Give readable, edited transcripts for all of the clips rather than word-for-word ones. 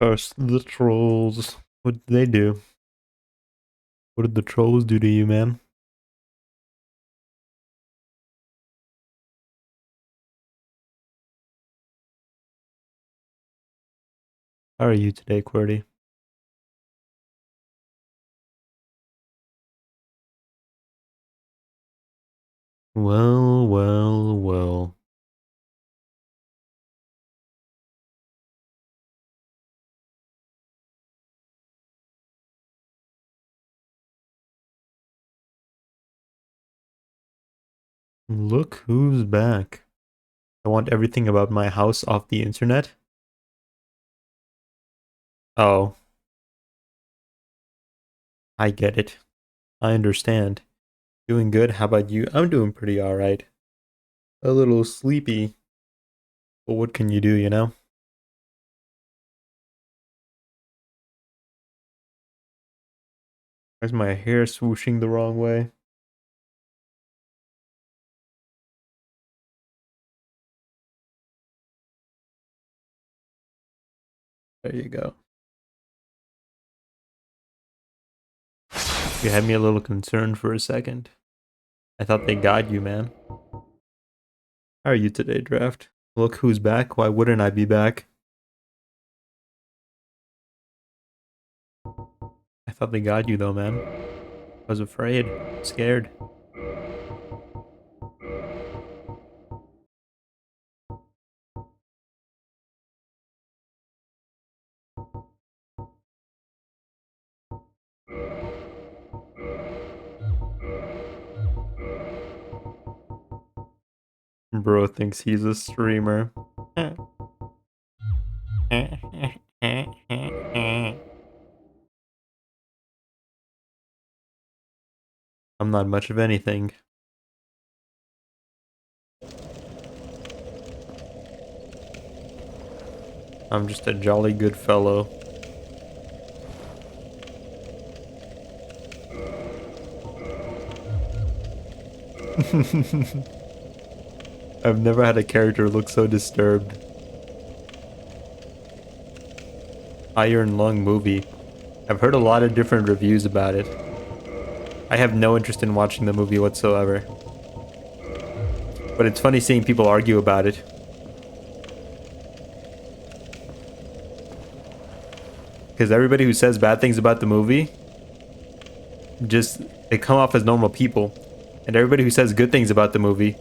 Curse the trolls. What did they do? What did the trolls do to you, man? How are you today, QWERTY? Well, well, well. Look who's back. I want everything about my house off the internet. Oh, I get it. I understand. Doing good. How about you? I'm doing pretty alright. A little sleepy. But what can you do, you know? Why's my hair swooshing the wrong way? There you go. You had me a little concerned for a second. I thought they got you, man. How are you today, Draft? Look who's back. Why wouldn't I be back? I thought they got you though, man. I was afraid. Scared. Bro thinks he's a streamer. I'm not much of anything. I'm just a jolly good fellow. I've never had a character look so disturbed. Iron Lung movie. I've heard a lot of different reviews about it. I have no interest in watching the movie whatsoever. But it's funny seeing people argue about it. Because everybody who says bad things about the movie, they come off as normal people. And everybody who says good things about the movie,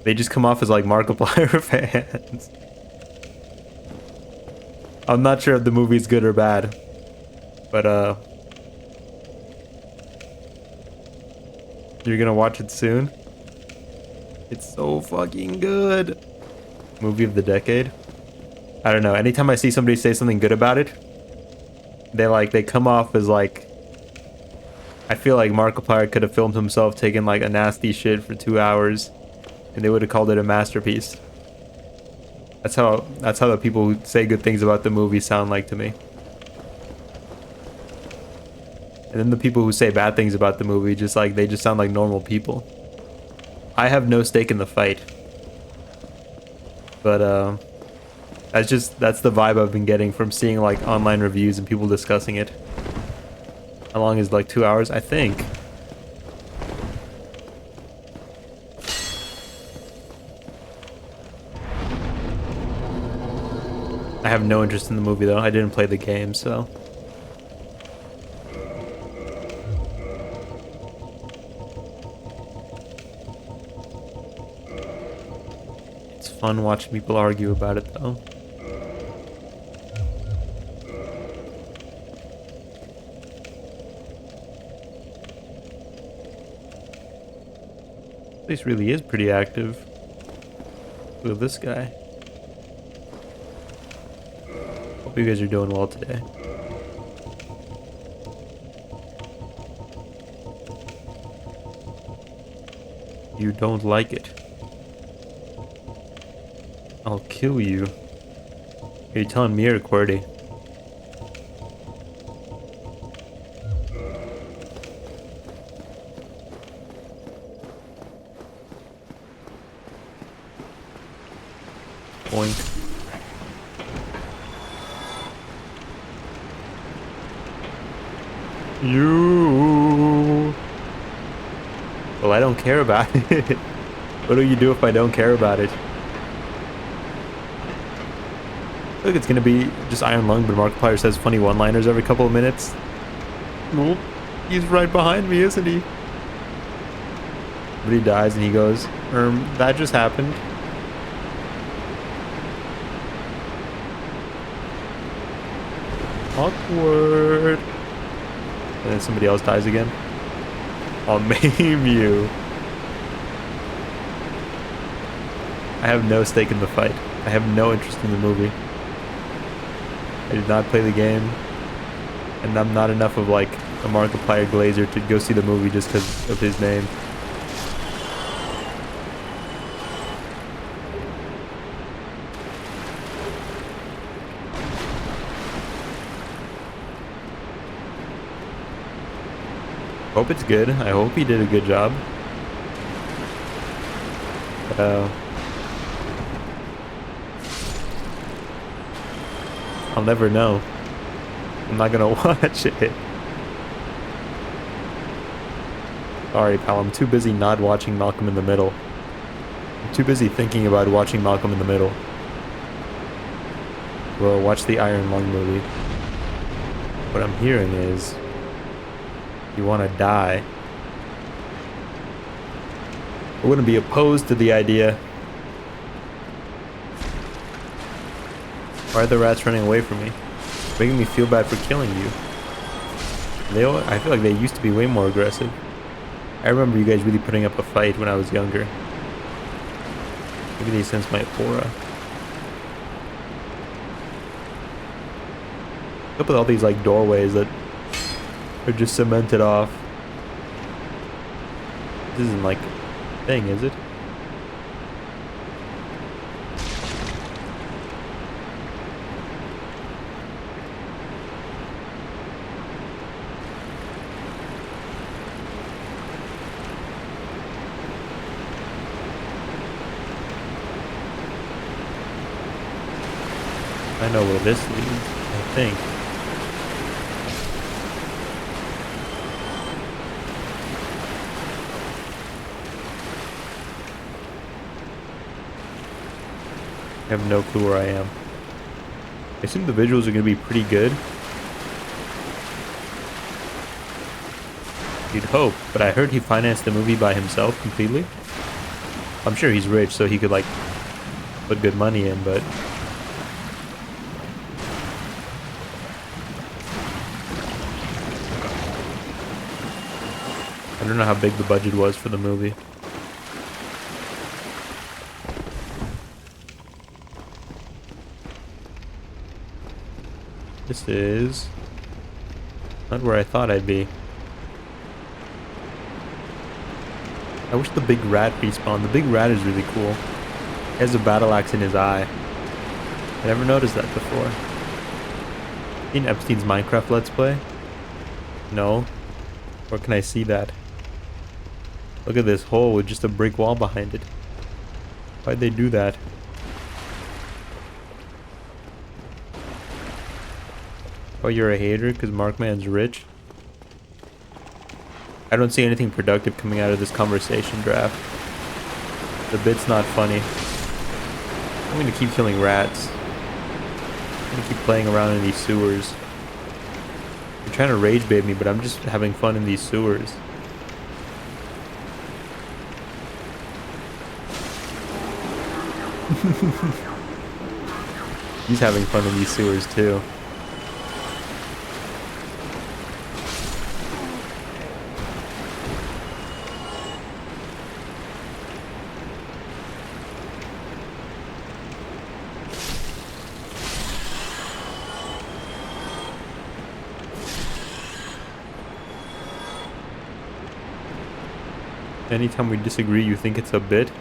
they just come off as like Markiplier fans. I'm not sure if the movie's good or bad. But you're gonna watch it soon? It's so fucking good. Movie of the decade? I don't know. Anytime I see somebody say something good about it, they come off as like, I feel like Markiplier could have filmed himself taking like a nasty shit for 2 hours and they would have called it a masterpiece. That's how the people who say good things about the movie sound like to me. And then the people who say bad things about the movie they just sound like normal people. I have no stake in the fight. But that's the vibe I've been getting from seeing like online reviews and people discussing it. How long is like 2 hours? I think. I have no interest in the movie though. I didn't play the game, so. It's fun watching people argue about it though. This really is pretty active. Look at this guy. Hope you guys are doing well today. You don't like it. I'll kill you. Are you telling me or QWERTY? Boink. You. Well, I don't care about it. What do you do if I don't care about it? I feel like it's gonna be just Iron Lung, but Markiplier says funny one-liners every couple of minutes. Nope. He's right behind me, isn't he? But he dies and he goes, that just happened. Awkward. And then somebody else dies again. I'll maim you. I have no stake in the fight. I have no interest in the movie. I did not play the game. And I'm not enough of like a Markiplier glazer to go see the movie just because of his name. Hope it's good. I hope he did a good job. I'll never know. I'm not gonna watch it. Sorry, pal. I'm too busy not watching Malcolm in the Middle. I'm too busy thinking about watching Malcolm in the Middle. Well, watch the Iron Lung movie. What I'm hearing is you want to die. I wouldn't be opposed to the idea. Why are the rats running away from me? Making me feel bad for killing you. I feel like they used to be way more aggressive. I remember you guys really putting up a fight when I was younger. Maybe they sense my aura. Look at all these like doorways that are just cemented off. This isn't like a thing, is it? I know where this leads, I think. I have no clue where I am. I assume the visuals are going to be pretty good. You'd hope, but I heard he financed the movie by himself completely. I'm sure he's rich, so he could like put good money in, but I don't know how big the budget was for the movie. This is not where I thought I'd be. I wish the big rat respawned. The big rat is really cool. He has a battle axe in his eye. I never noticed that before. Seen Epstein's Minecraft Let's Play? No. Where can I see that? Look at this hole with just a brick wall behind it. Why'd they do that? Oh, you're a hater because Markman's rich? I don't see anything productive coming out of this conversation draft. The bit's not funny. I'm gonna keep killing rats. I'm gonna keep playing around in these sewers. You're trying to rage bait me, but I'm just having fun in these sewers. He's having fun in these sewers too. Anytime we disagree, you think it's a bit?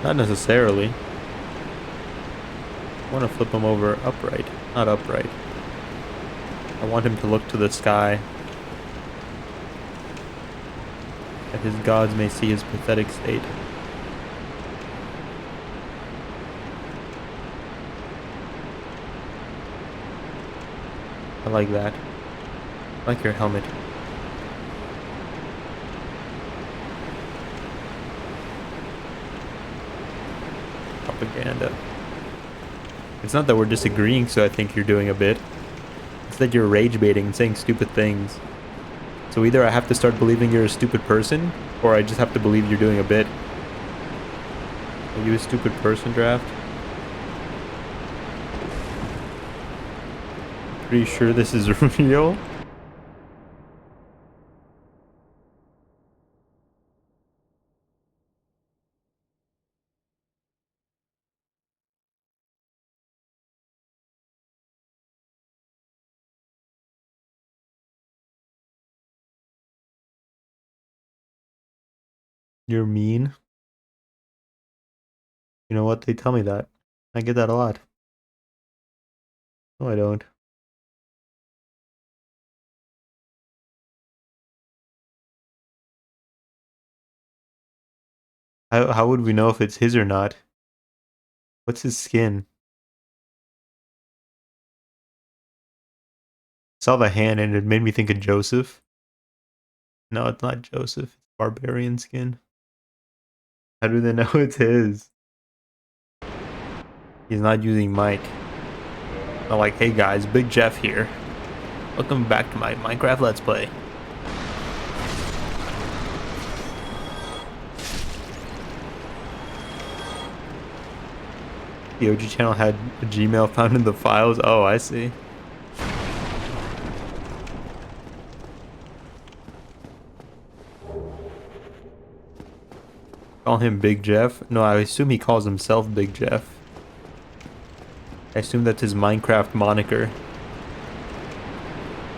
Not necessarily. I want to flip him over upright, not upright. I want him to look to the sky, that his gods may see his pathetic state. I like that. I like your helmet. Propaganda. It's not that we're disagreeing, so I think you're doing a bit. It's that you're rage baiting and saying stupid things. So either I have to start believing you're a stupid person, or I just have to believe you're doing a bit. Are you a stupid person, Draft? Pretty sure this is real? You're mean? You know what? They tell me that. I get that a lot. No, I don't. How would we know if it's his or not? What's his skin? Saw the hand and it made me think of Joseph. No, it's not Joseph. It's barbarian skin. How do they know it's his? He's not using mic. Not like, hey guys, Big Jeff here. Welcome back to my Minecraft Let's Play. The OG channel had a Gmail found in the files. Oh, I see. Call him Big Jeff? No, I assume he calls himself Big Jeff. I assume that's his Minecraft moniker.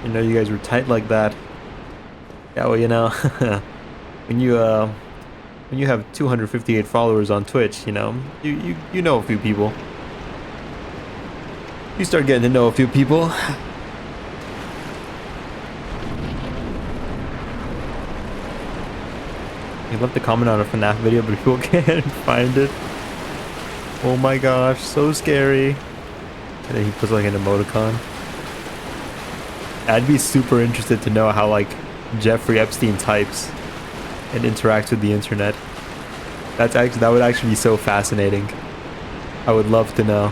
You know, you guys were tight like that. Yeah, well, you know, when you have 258 followers on Twitch, you know, you know a few people. You start getting to know a few people. You left a comment on a FNAF video, but people can't find it. Oh my gosh, so scary. And then he puts like an emoticon. I'd be super interested to know how like Jeffrey Epstein types and interacts with the internet. That would actually be so fascinating. I would love to know.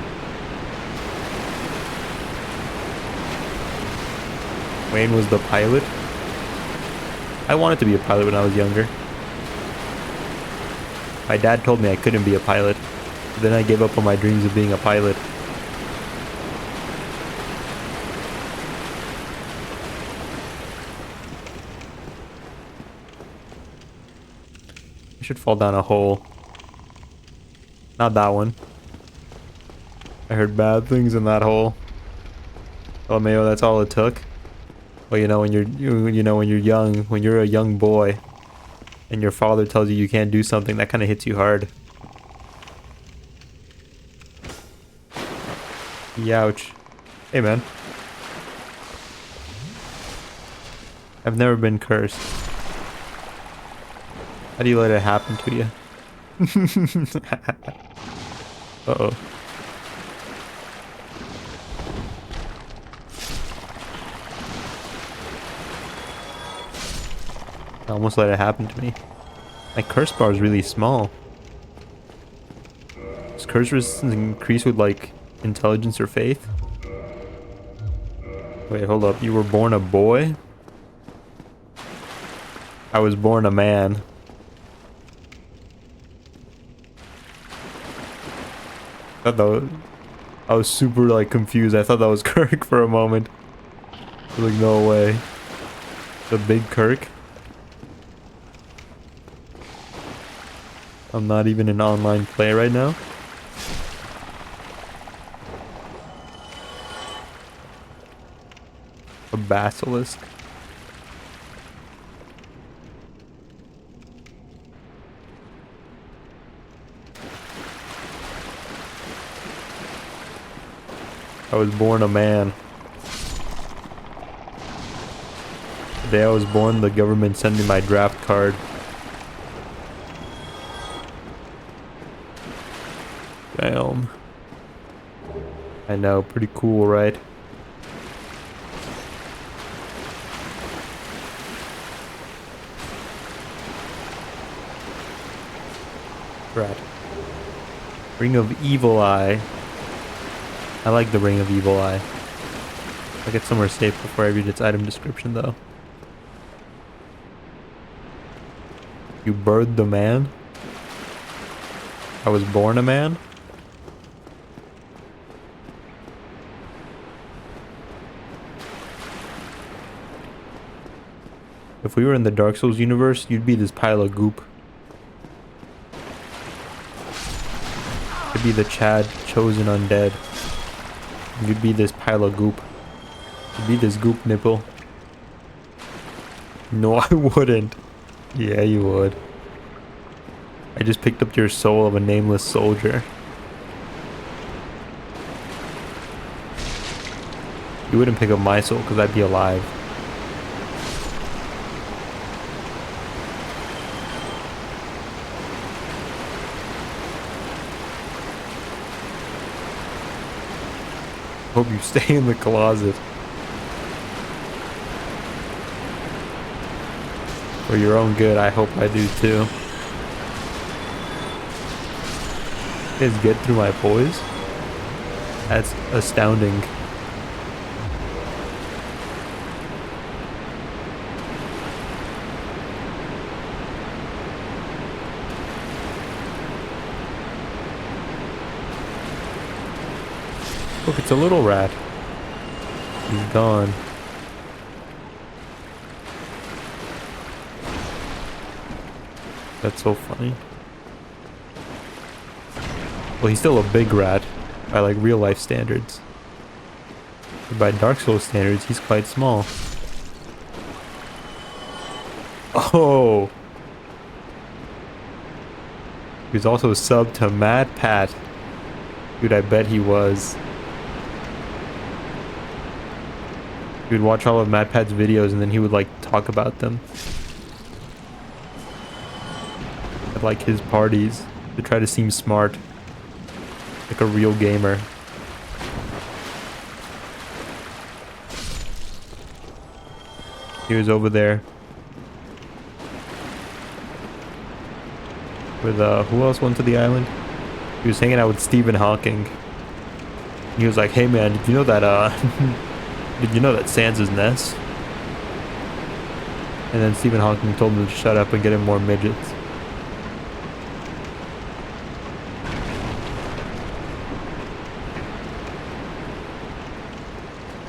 Wayne was the pilot. I wanted to be a pilot when I was younger. My dad told me I couldn't be a pilot. But then I gave up on my dreams of being a pilot. I should fall down a hole. Not that one. I heard bad things in that hole. Oh, Mayo, that's all it took. Well, you know when you're young, when you're a young boy, and your father tells you you can't do something, that kind of hits you hard. Youch. Hey, man. I've never been cursed. How do you let it happen to you? Uh-oh. I almost let it happen to me. My curse bar is really small. Does curse resistance increase with like intelligence or faith? Wait, hold up. You were born a boy? I was born a man. I was super like confused. I thought that was Kirk for a moment. I was like, no way. The big Kirk? I'm not even in online play right now. A basilisk. I was born a man. The day I was born, the government sent me my draft card. Damn. I know, pretty cool, right? Rat. Ring of Evil Eye. I like the Ring of Evil Eye. I'll get somewhere safe before I read its item description, though. You birthed the man? I was born a man? If we were in the Dark Souls universe, you'd be this pile of goop. You'd be the Chad chosen undead. You'd be this pile of goop. You'd be this goop nipple. No, I wouldn't. Yeah, you would. I just picked up your soul of a nameless soldier. You wouldn't pick up my soul because I'd be alive. Hope you stay in the closet. For your own good, I hope I do too. You guys get through my poise? That's astounding. Look, it's a little rat. He's gone. That's so funny. Well, he's still a big rat by like real life standards. But by Dark Souls standards, he's quite small. Oh! He was also subbed to Mad Pat. Dude, I bet he was. He would watch all of Mad Pat's videos and then he would like talk about them at like his parties to try to seem smart, like a real gamer. He was over there with who else went to the island? He was hanging out with Stephen Hawking. He was like, "Hey man, did you know that did you know that Sans is Ness?" And then Stephen Hawking told him to shut up and get him more midgets.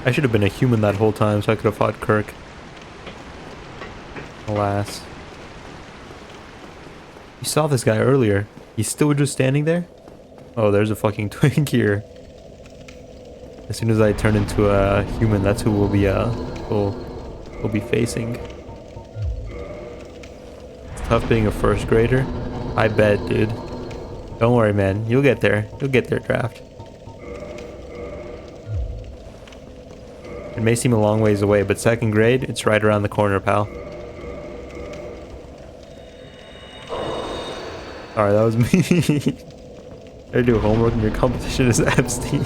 I should have been a human that whole time so I could have fought Kirk. Alas. You saw this guy earlier. He's still just standing there? Oh, there's a fucking twink here. As soon as I turn into a human, that's who we'll be facing. It's tough being a first grader. I bet, dude. Don't worry, man. You'll get there. You'll get there, Draft. It may seem a long ways away, but second grade, it's right around the corner, pal. Alright, that was me. I do homework and your competition is Epstein.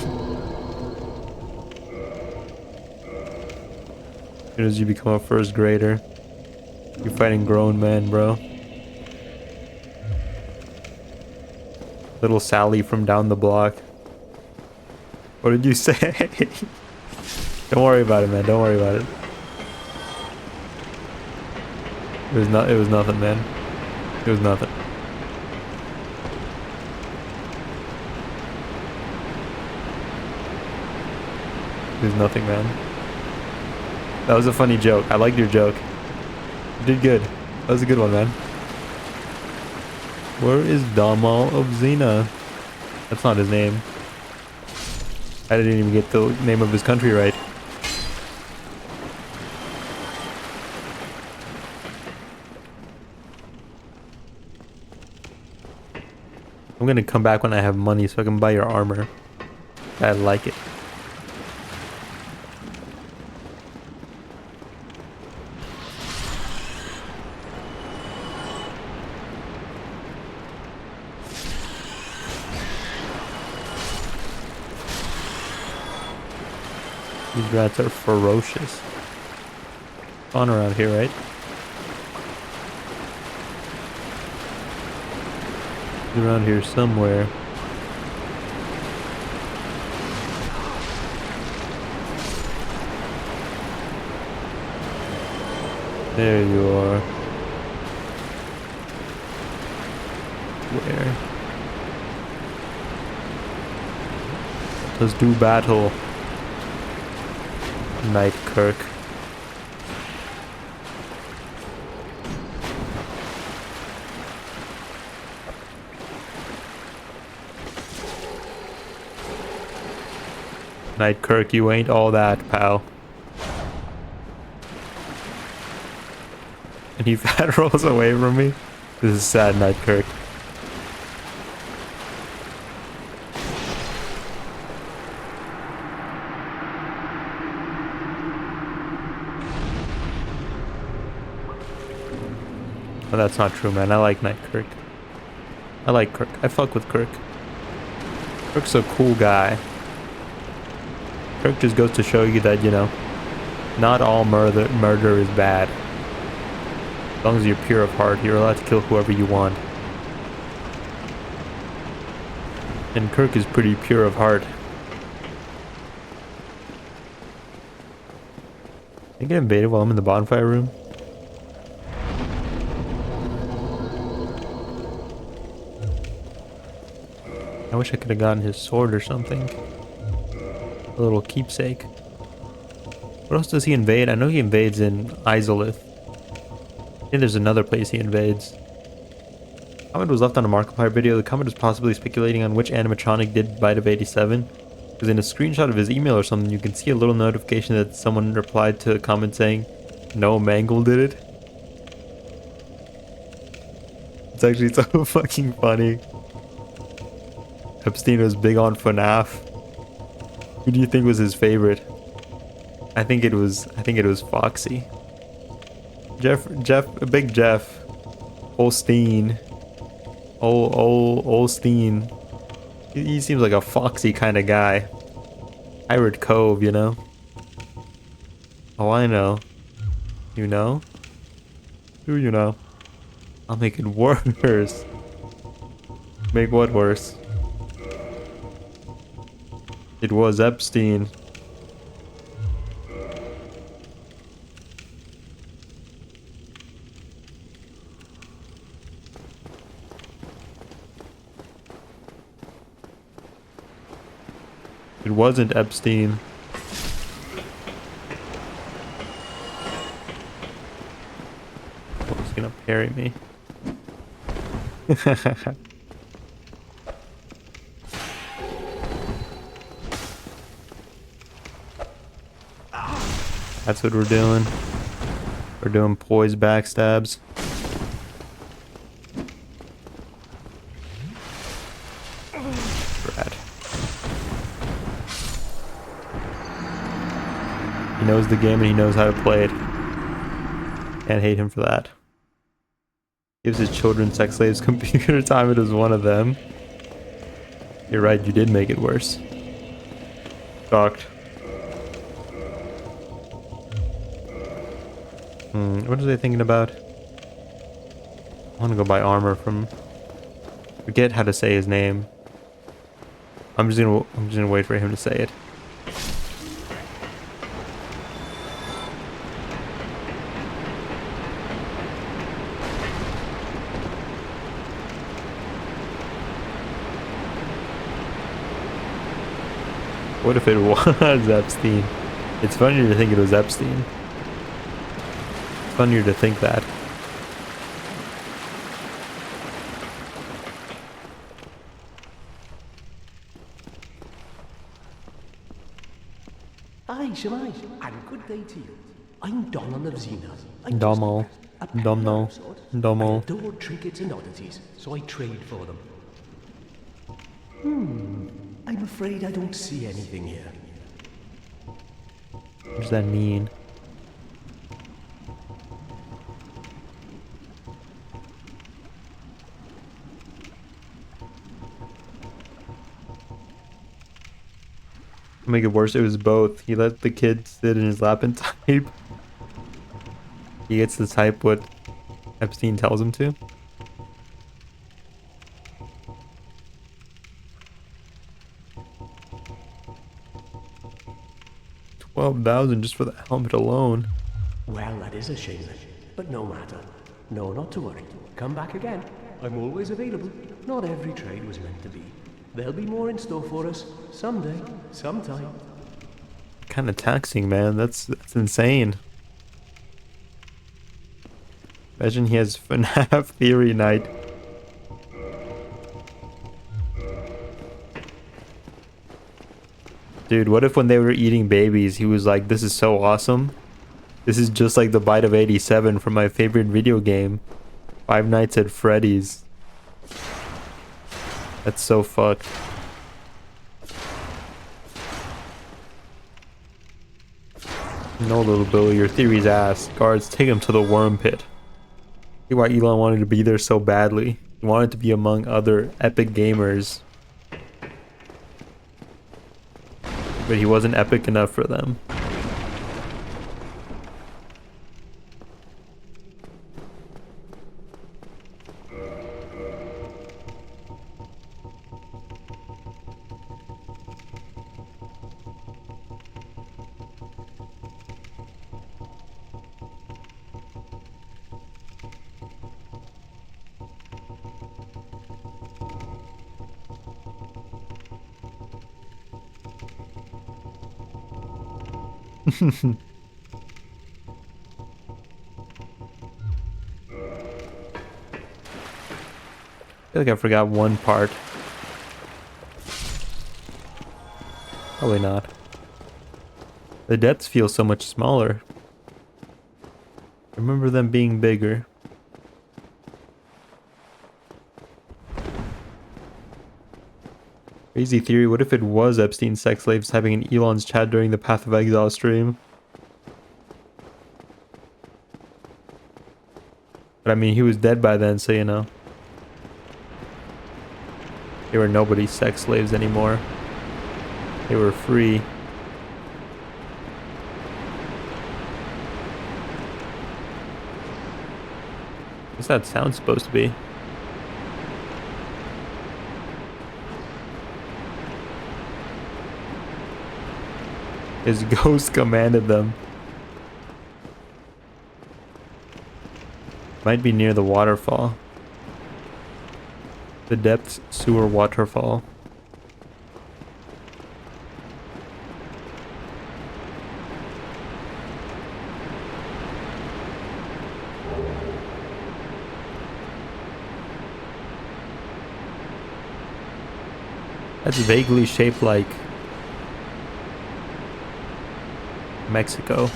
As soon as you become a first grader, you're fighting grown men, bro. Little Sally from down the block. What did you say? Don't worry about it, man. Don't worry about it. It was nothing, man. It was nothing. It was nothing, man. That was a funny joke. I liked your joke. You did good. That was a good one, man. Where is Damal of Xena? That's not his name. I didn't even get the name of his country right. I'm gonna come back when I have money so I can buy your armor. I like it. These rats are ferocious. Fun around here, right? He's around here somewhere. There you are. Where? Let's do battle. Knight Kirk. Knight Kirk, you ain't all that, pal. And he fat rolls away from me. This is sad, Knight Kirk. Oh, that's not true, man. I like Knight Kirk. I like Kirk. I fuck with Kirk. Kirk's a cool guy. Kirk just goes to show you that, you know, not all murder is bad. As long as you're pure of heart, you're allowed to kill whoever you want. And Kirk is pretty pure of heart. I get invaded while I'm in the bonfire room. I wish I could have gotten his sword or something. A little keepsake. What else does he invade? I know he invades in Izalith. I think there's another place he invades. Comment was left on a Markiplier video. The comment is possibly speculating on which animatronic did Bite of 87. Because in a screenshot of his email or something, you can see a little notification that someone replied to a comment saying, "No, Mangle did it." It's actually so fucking funny. Epstein was big on FNAF. Who do you think was his favorite? I think it was Foxy. Big Jeff. Olstein. Olstein. He seems like a Foxy kind of guy. Pirate Cove, you know? Oh, I know. You know? Who you know? I'll make it worse. Make what worse? It was Epstein. It wasn't Epstein. Oh, he's gonna parry me. That's what we're doing. We're doing poise backstabs. Brad. He knows the game and he knows how to play it. Can't hate him for that. Gives his children sex slaves computer time. It is one of them. You're right, you did make it worse. Shocked. What are they thinking about? I want to go buy armor from... Forget how to say his name. I'm just gonna wait for him to say it. What if it was Epstein? It's funnier to think it was Epstein. It's funnier to think that. Aye, Shemai, and good day to you. I'm Donald of Xena. Domo. Domno. Domo. I adore trinkets and oddities, so I trade for them. I'm afraid I don't see anything here. What does that mean? To make it worse, it was both. He let the kid sit in his lap and type. He gets to type what Epstein tells him to. 12,000 just for the helmet alone. Well, that is a shame, but no matter. No, not to worry. Come back again. I'm always available. Not every trade was meant to be. There'll be more in store for us someday, sometime. Kind of taxing, man. That's insane. Imagine he has FNAF theory night. Dude, what if when they were eating babies, he was like, this is so awesome. This is just like the bite of 87 from my favorite video game, Five Nights at Freddy's. That's so fucked. No, little Billy, your theory's ass. Guards, take him to the worm pit. See why Elon wanted to be there so badly. He wanted to be among other epic gamers. But he wasn't epic enough for them. I feel like I forgot one part. Probably not. The depths feel so much smaller. I remember them being bigger. Crazy theory, what if it was Epstein's sex slaves having an Elon's chat during the Path of Exile stream? But I mean, he was dead by then, so you know. They were nobody's sex slaves anymore. They were free. What's that sound supposed to be? His ghost commanded them. Might be near the waterfall. The depths sewer waterfall. That's vaguely shaped like Mexico.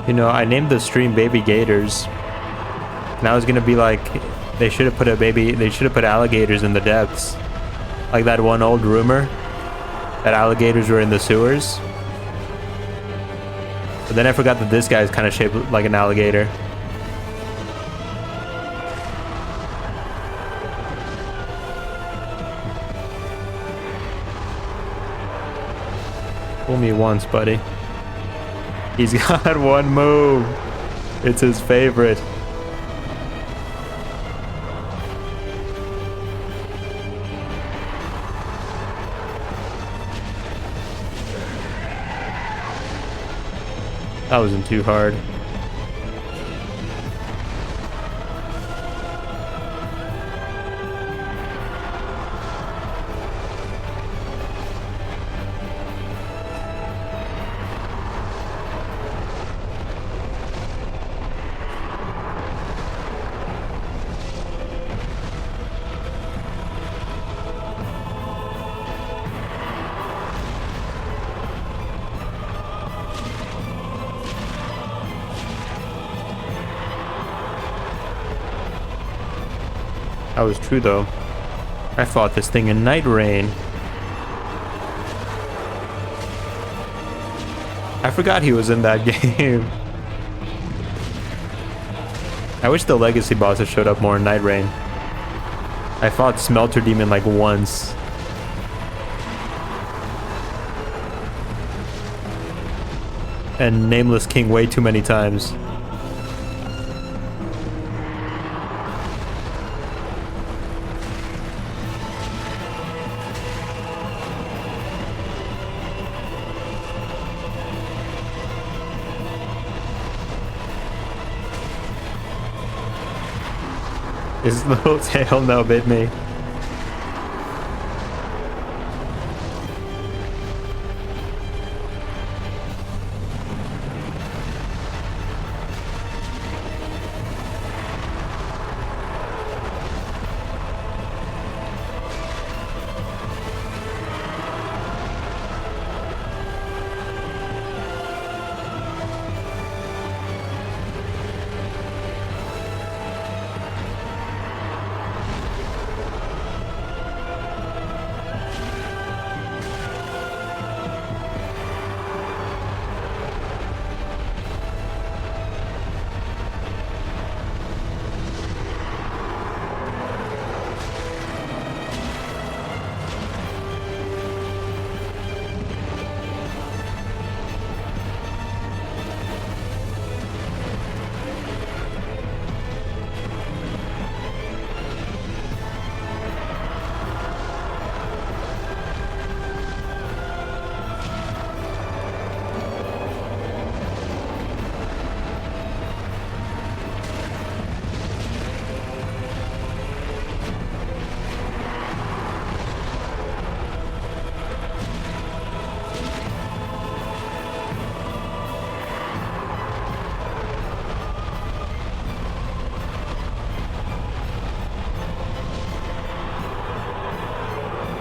You know, I named the stream Baby Gators. And I was gonna be like, they should have put alligators in the depths. Like that one old rumor that alligators were in the sewers. But then I forgot that this guy is kind of shaped like an alligator. Fool me once, buddy. He's got one move. It's his favorite. That wasn't too hard. That was true though. I fought this thing in Night Rain. I forgot he was in that game. I wish the legacy bosses showed up more in Night Rain. I fought Smelter Demon like once. And Nameless King way too many times. His little tail no bit me.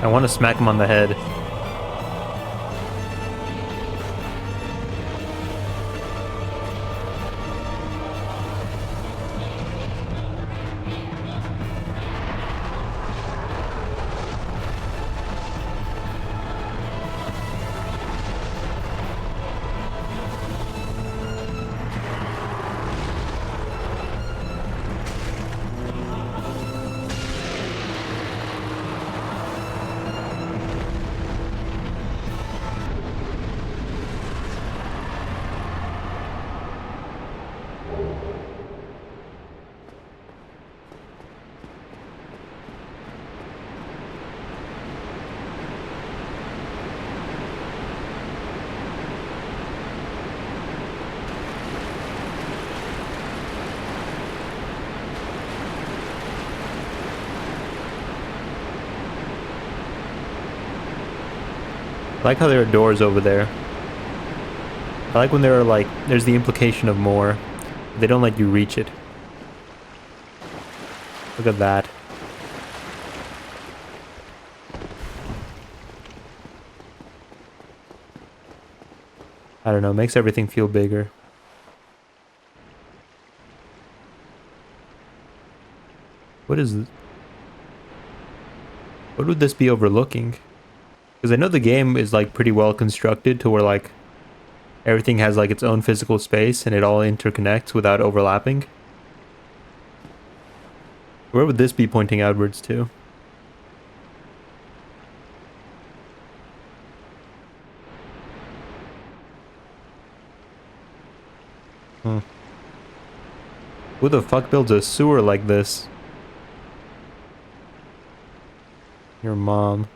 I want to smack him on the head. I like how there are doors over there. I like when there are like, there's the implication of more. They don't let you reach it. Look at that. I don't know, makes everything feel bigger. What is this? What would this be overlooking? Because I know the game is like pretty well constructed to where like everything has like its own physical space and it all interconnects without overlapping. Where would this be pointing outwards to? Who the fuck builds a sewer like this? Your mom.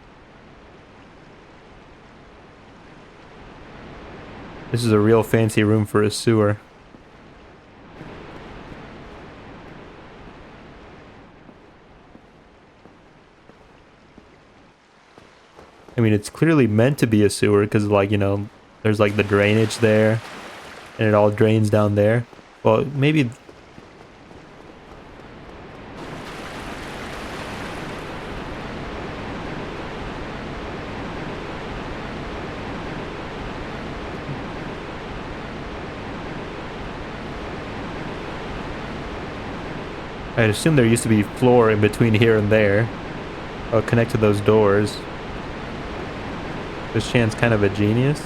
This is a real fancy room for a sewer. I mean, it's clearly meant to be a sewer because, like, you know, there's like the drainage there and it all drains down there. Well, maybe... I'd assume there used to be floor in between here and there. I'll connect to those doors. This Chan's kind of a genius.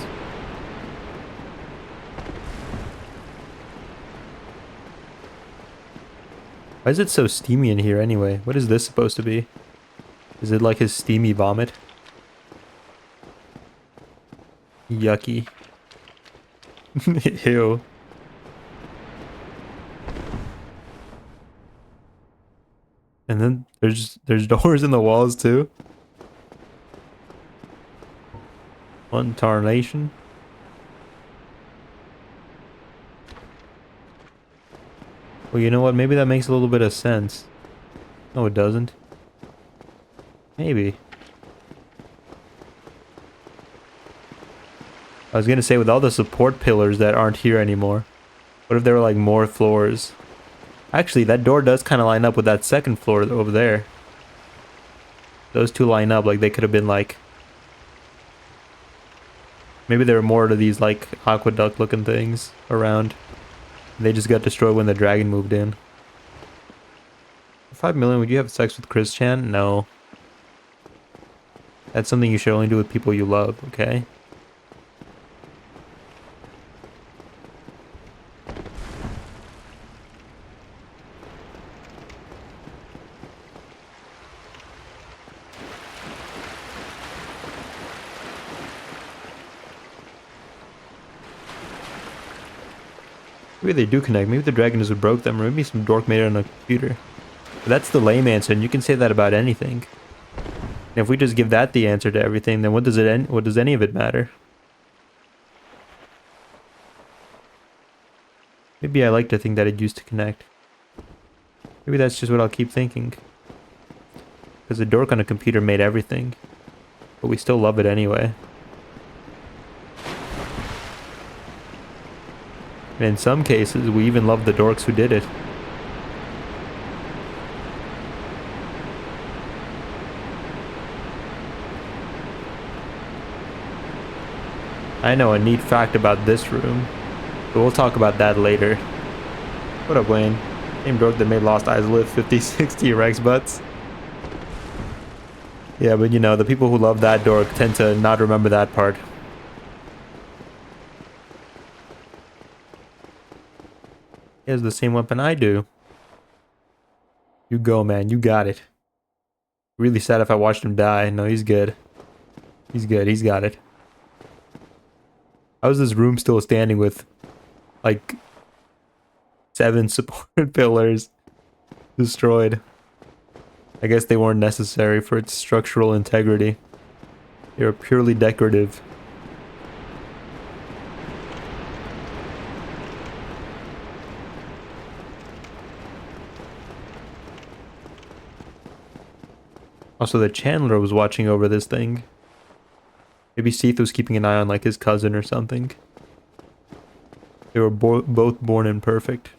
Why is it so steamy in here anyway? What is this supposed to be? Is it like his steamy vomit? Yucky. Ew. And then there's doors in the walls too. One tarnation. Well, you know what? Maybe that makes a little bit of sense. No, it doesn't. Maybe. I was gonna say, with all the support pillars that aren't here anymore, what if there were like more floors? Actually, that door does kind of line up with that second floor over there. Those two line up, like they could have been like... Maybe there were more of these like aqueduct looking things around. They just got destroyed when the dragon moved in. For 5 million, would you have sex with Chris Chan? No. That's something you should only do with people you love, okay? Maybe they do connect. Maybe the dragon just broke them, or maybe some dork made it on a computer. But that's the lame answer, and you can say that about anything. And if we just give that the answer to everything, then what does any of it matter? Maybe I like to think that it used to connect. Maybe that's just what I'll keep thinking. Because the dork on a computer made everything. But we still love it anyway. And in some cases, we even love the dorks who did it. I know a neat fact about this room, but we'll talk about that later. What up, Wayne? Same dork that made Lost Eyes live 50-60 Rex butts. Yeah, but you know, the people who love that dork tend to not remember that part. He has the same weapon I do. You go, man. You got it. Really sad if I watched him die. No, he's good. He's good. He's got it. How is this room still standing with, like, 7 support pillars destroyed? I guess they weren't necessary for its structural integrity. They were purely decorative. Also, the Chandler was watching over this thing. Maybe Seath was keeping an eye on, like, his cousin or something. They were both born imperfect.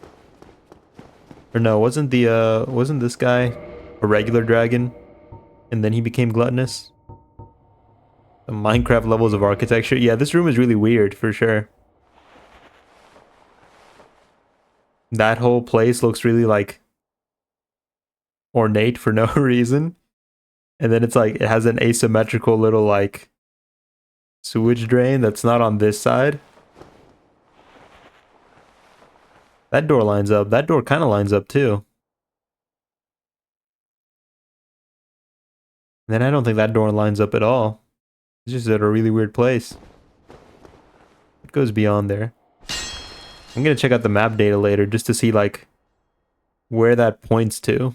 Or no, wasn't this guy a regular dragon? And then he became gluttonous? The Minecraft levels of architecture. Yeah, this room is really weird, for sure. That whole place looks really, like, ornate for no reason. And then it's like, it has an asymmetrical little, like, sewage drain that's not on this side. That door lines up. That door kind of lines up, too. And then I don't think that door lines up at all. It's just at a really weird place. It goes beyond there. I'm gonna check out the map data later just to see, like, where that points to.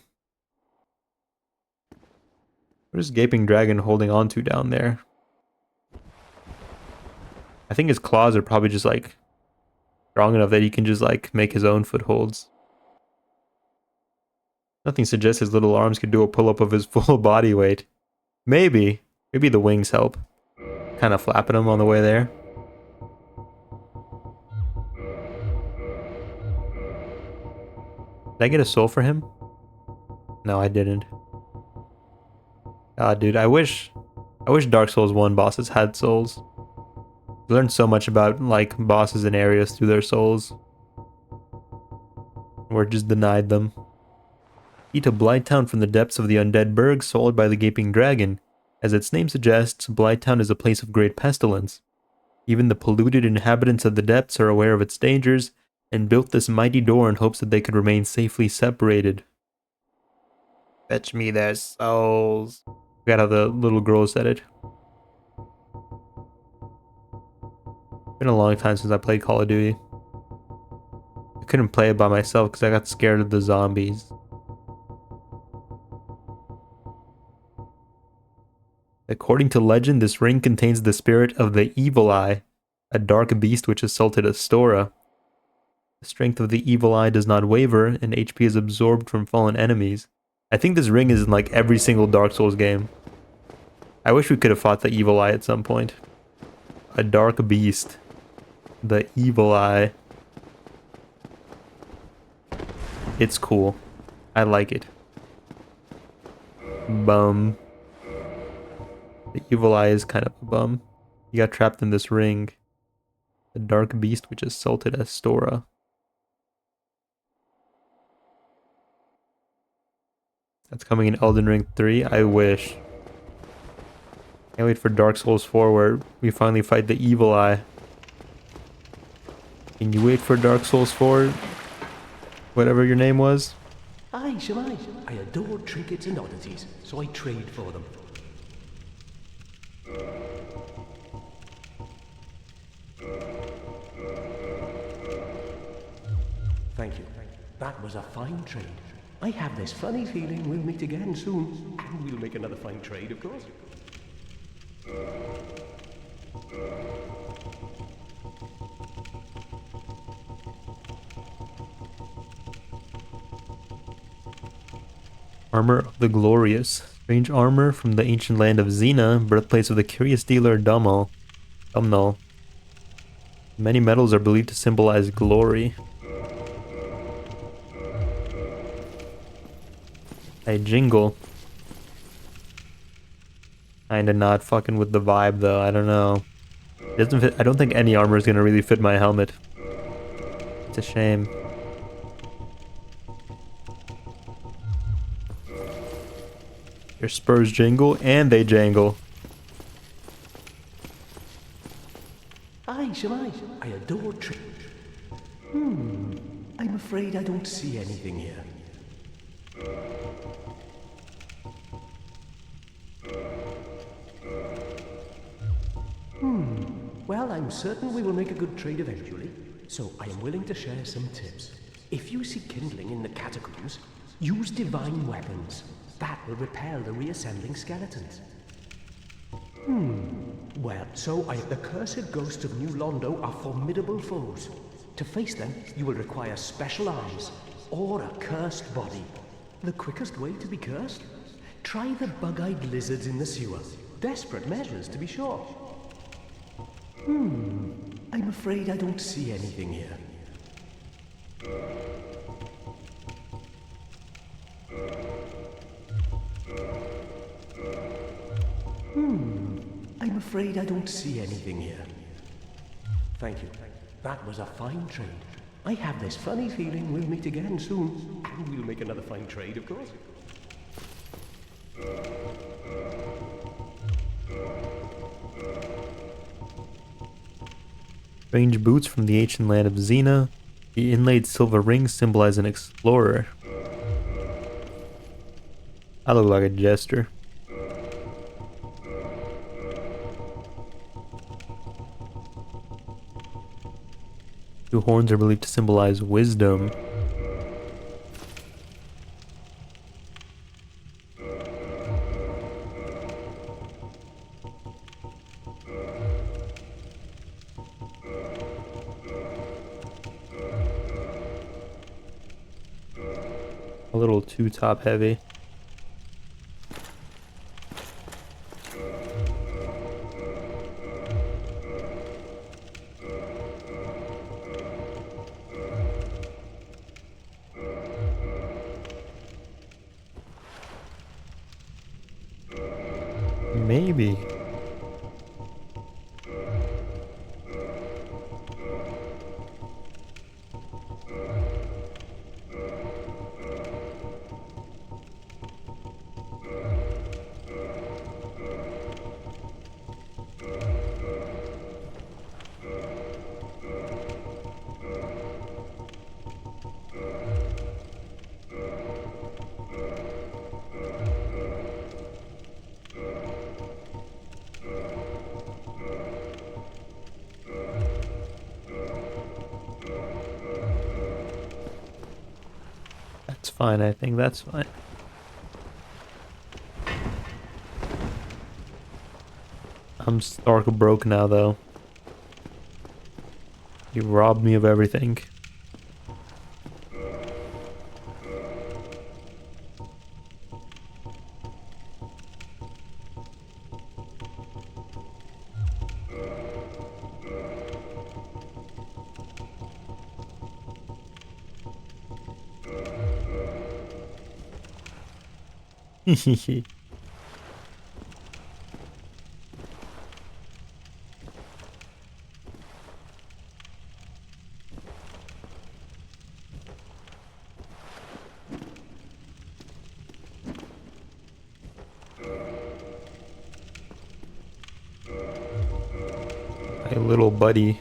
What is Gaping Dragon holding on to down there? I think his claws are probably just, like, strong enough that he can just, like, make his own footholds. Nothing suggests his little arms could do a pull-up of his full body weight. Maybe. Maybe the wings help. Kind of flapping him on the way there. Did I get a soul for him? No, I didn't. God, dude, I wish Dark Souls 1 bosses had souls. I learned so much about, like, bosses and areas through their souls. We're just denied them. Key to Blighttown from the depths of the undead berg swallowed by the gaping dragon. As its name suggests, Blighttown is a place of great pestilence. Even the polluted inhabitants of the depths are aware of its dangers and built this mighty door in hopes that they could remain safely separated. Fetch me their souls. Forgot how the little girl said it. Been a long time since I played Call of Duty. I couldn't play it by myself because I got scared of the zombies. According to legend, this ring contains the spirit of the Evil Eye, a dark beast which assaulted Astora. The strength of the Evil Eye does not waver, and HP is absorbed from fallen enemies. I think this ring is in like every single Dark Souls game. I wish we could have fought the Evil Eye at some point. A dark beast. The Evil Eye. It's cool. I like it. Bum. The Evil Eye is kind of a bum. He got trapped in this ring. The dark beast which assaulted Astora. That's coming in Elden Ring 3. I wish. Can't wait for Dark Souls 4 where we finally fight the Evil Eye. Can you wait for Dark Souls 4? Whatever your name was? Aye, Shemai. I adore trinkets and oddities, so I trade for them. Thank you. That was a fine trade. I have this funny feeling we'll meet again soon, and we'll make another fine trade, of course. Armor of the Glorious. Strange armor from the ancient land of Xena, birthplace of the curious dealer Dumnall. Many metals are believed to symbolize glory. I jingle. Kinda not fucking with the vibe though, I don't know. It doesn't fit. I don't think any armor is gonna really fit my helmet. It's a shame. Your spurs jingle and they jangle. Aye, Shemai. I adore I'm afraid I don't see anything here. Well, I'm certain we will make a good trade eventually, so I am willing to share some tips. If you see kindling in the catacombs, use divine weapons. That will repel the reassembling skeletons. Well, the cursed ghosts of New Londo are formidable foes. To face them, you will require special arms, or a cursed body. The quickest way to be cursed? Try the bug-eyed lizards in the sewer. Desperate measures, to be sure. I'm afraid I don't see anything here. I'm afraid I don't see anything here. Thank you. That was a fine trade. I have this funny feeling we'll meet again soon, and we'll make another fine trade, of course. Strange boots from the ancient land of Xena. The inlaid silver rings symbolize an explorer. I look like a jester. Two horns are believed to symbolize wisdom. A little too top heavy. Maybe. That's fine, I think that's fine. I'm stark broke now, though. You robbed me of everything. Hehehe. My little buddy.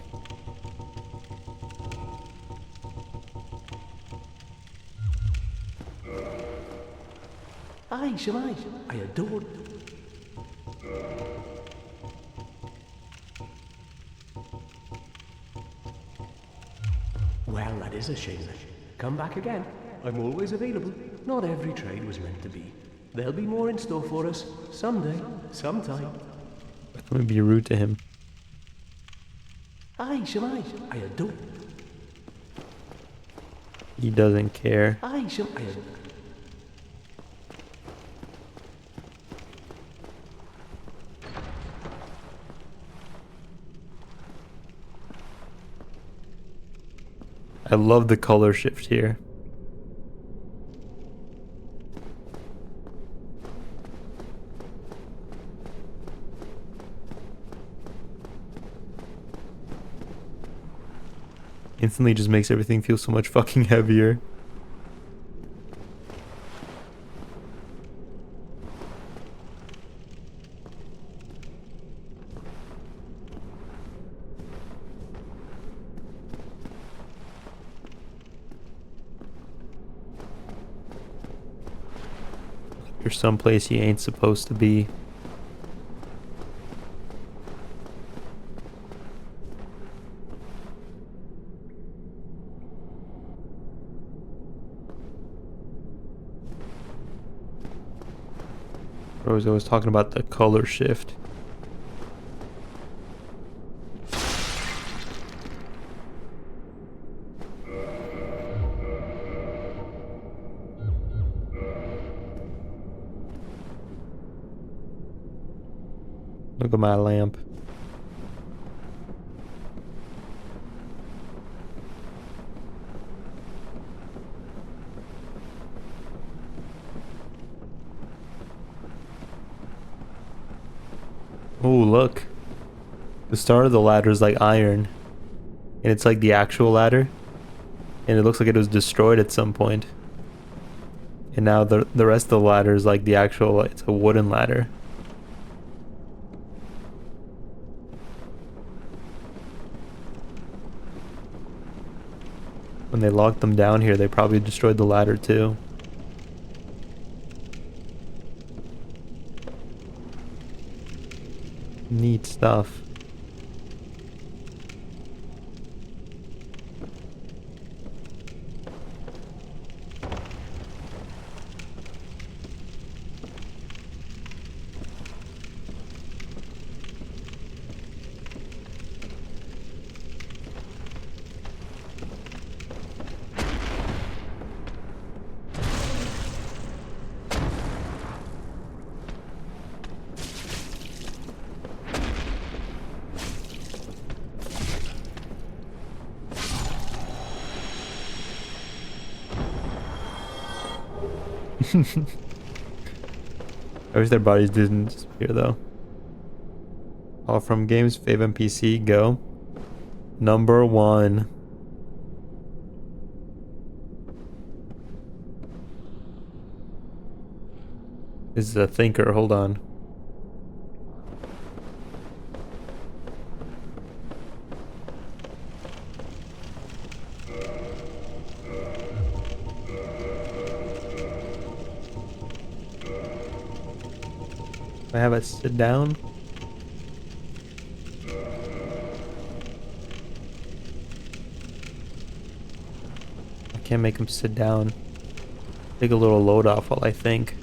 Aye, Shemai, I adore. Well, that is a shame. Come back again. I'm always available. Not every trade was meant to be. There'll be more in store for us someday, sometime. Let me be rude to him. Aye, Shemai, I adore. He doesn't care. Aye, Shemai, I love the color shift here. Instantly just makes everything feel so much fucking heavier. You're someplace you ain't supposed to be. I was always talking about the color shift. Look at my lamp. Oh, look. The start of the ladder is like iron. And it's like the actual ladder. And it looks like it was destroyed at some point. And now the rest of the ladder is like the actual, it's a wooden ladder. When they locked them down here, they probably destroyed the ladder too. Neat stuff. I wish their bodies didn't disappear though. All from games, Fave and PC, go. Number 1. This is a thinker, hold on. I have a sit down. I can't make him sit down. Take a little load off while I think.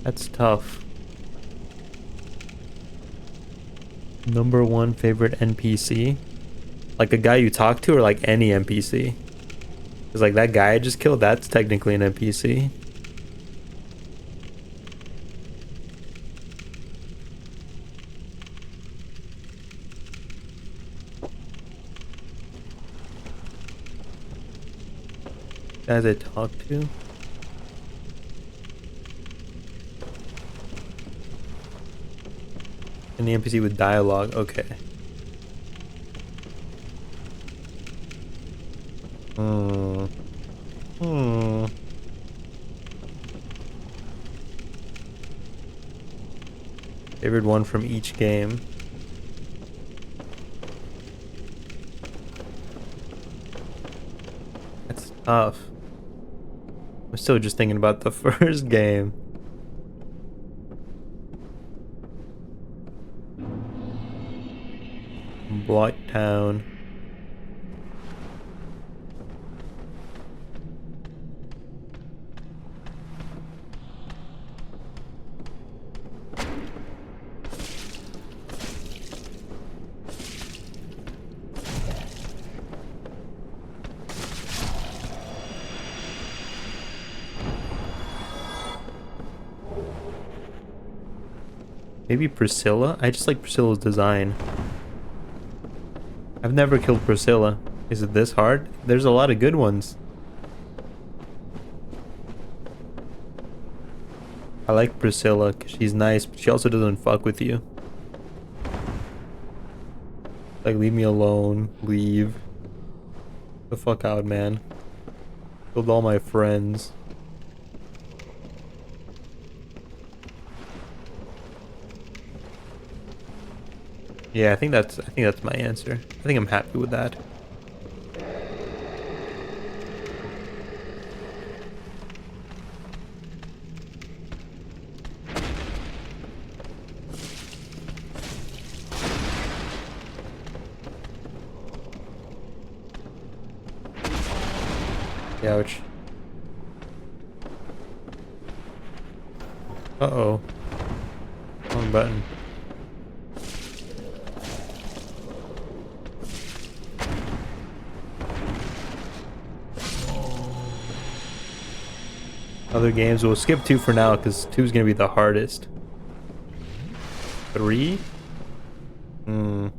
That's tough. Number one favorite NPC? Like a guy you talk to, or like any NPC? Because like that guy I just killed, that's technically an NPC. Guys I talk to. Any NPC with dialogue, okay. Hmm. Hmm. Favorite one from each game. That's tough. I'm still just thinking about the first game. Blight Town. Maybe Priscilla? I just like Priscilla's design. I've never killed Priscilla. Is it this hard? There's a lot of good ones. I like Priscilla because she's nice, but she also doesn't fuck with you. Like, leave me alone. Leave. The fuck out, man. Killed all my friends. Yeah, I think that's my answer. I think I'm happy with that. Ouch. Uh-oh. Wrong button. Other games, we'll skip 2 for now because 2 is going to be the hardest. 3? 3.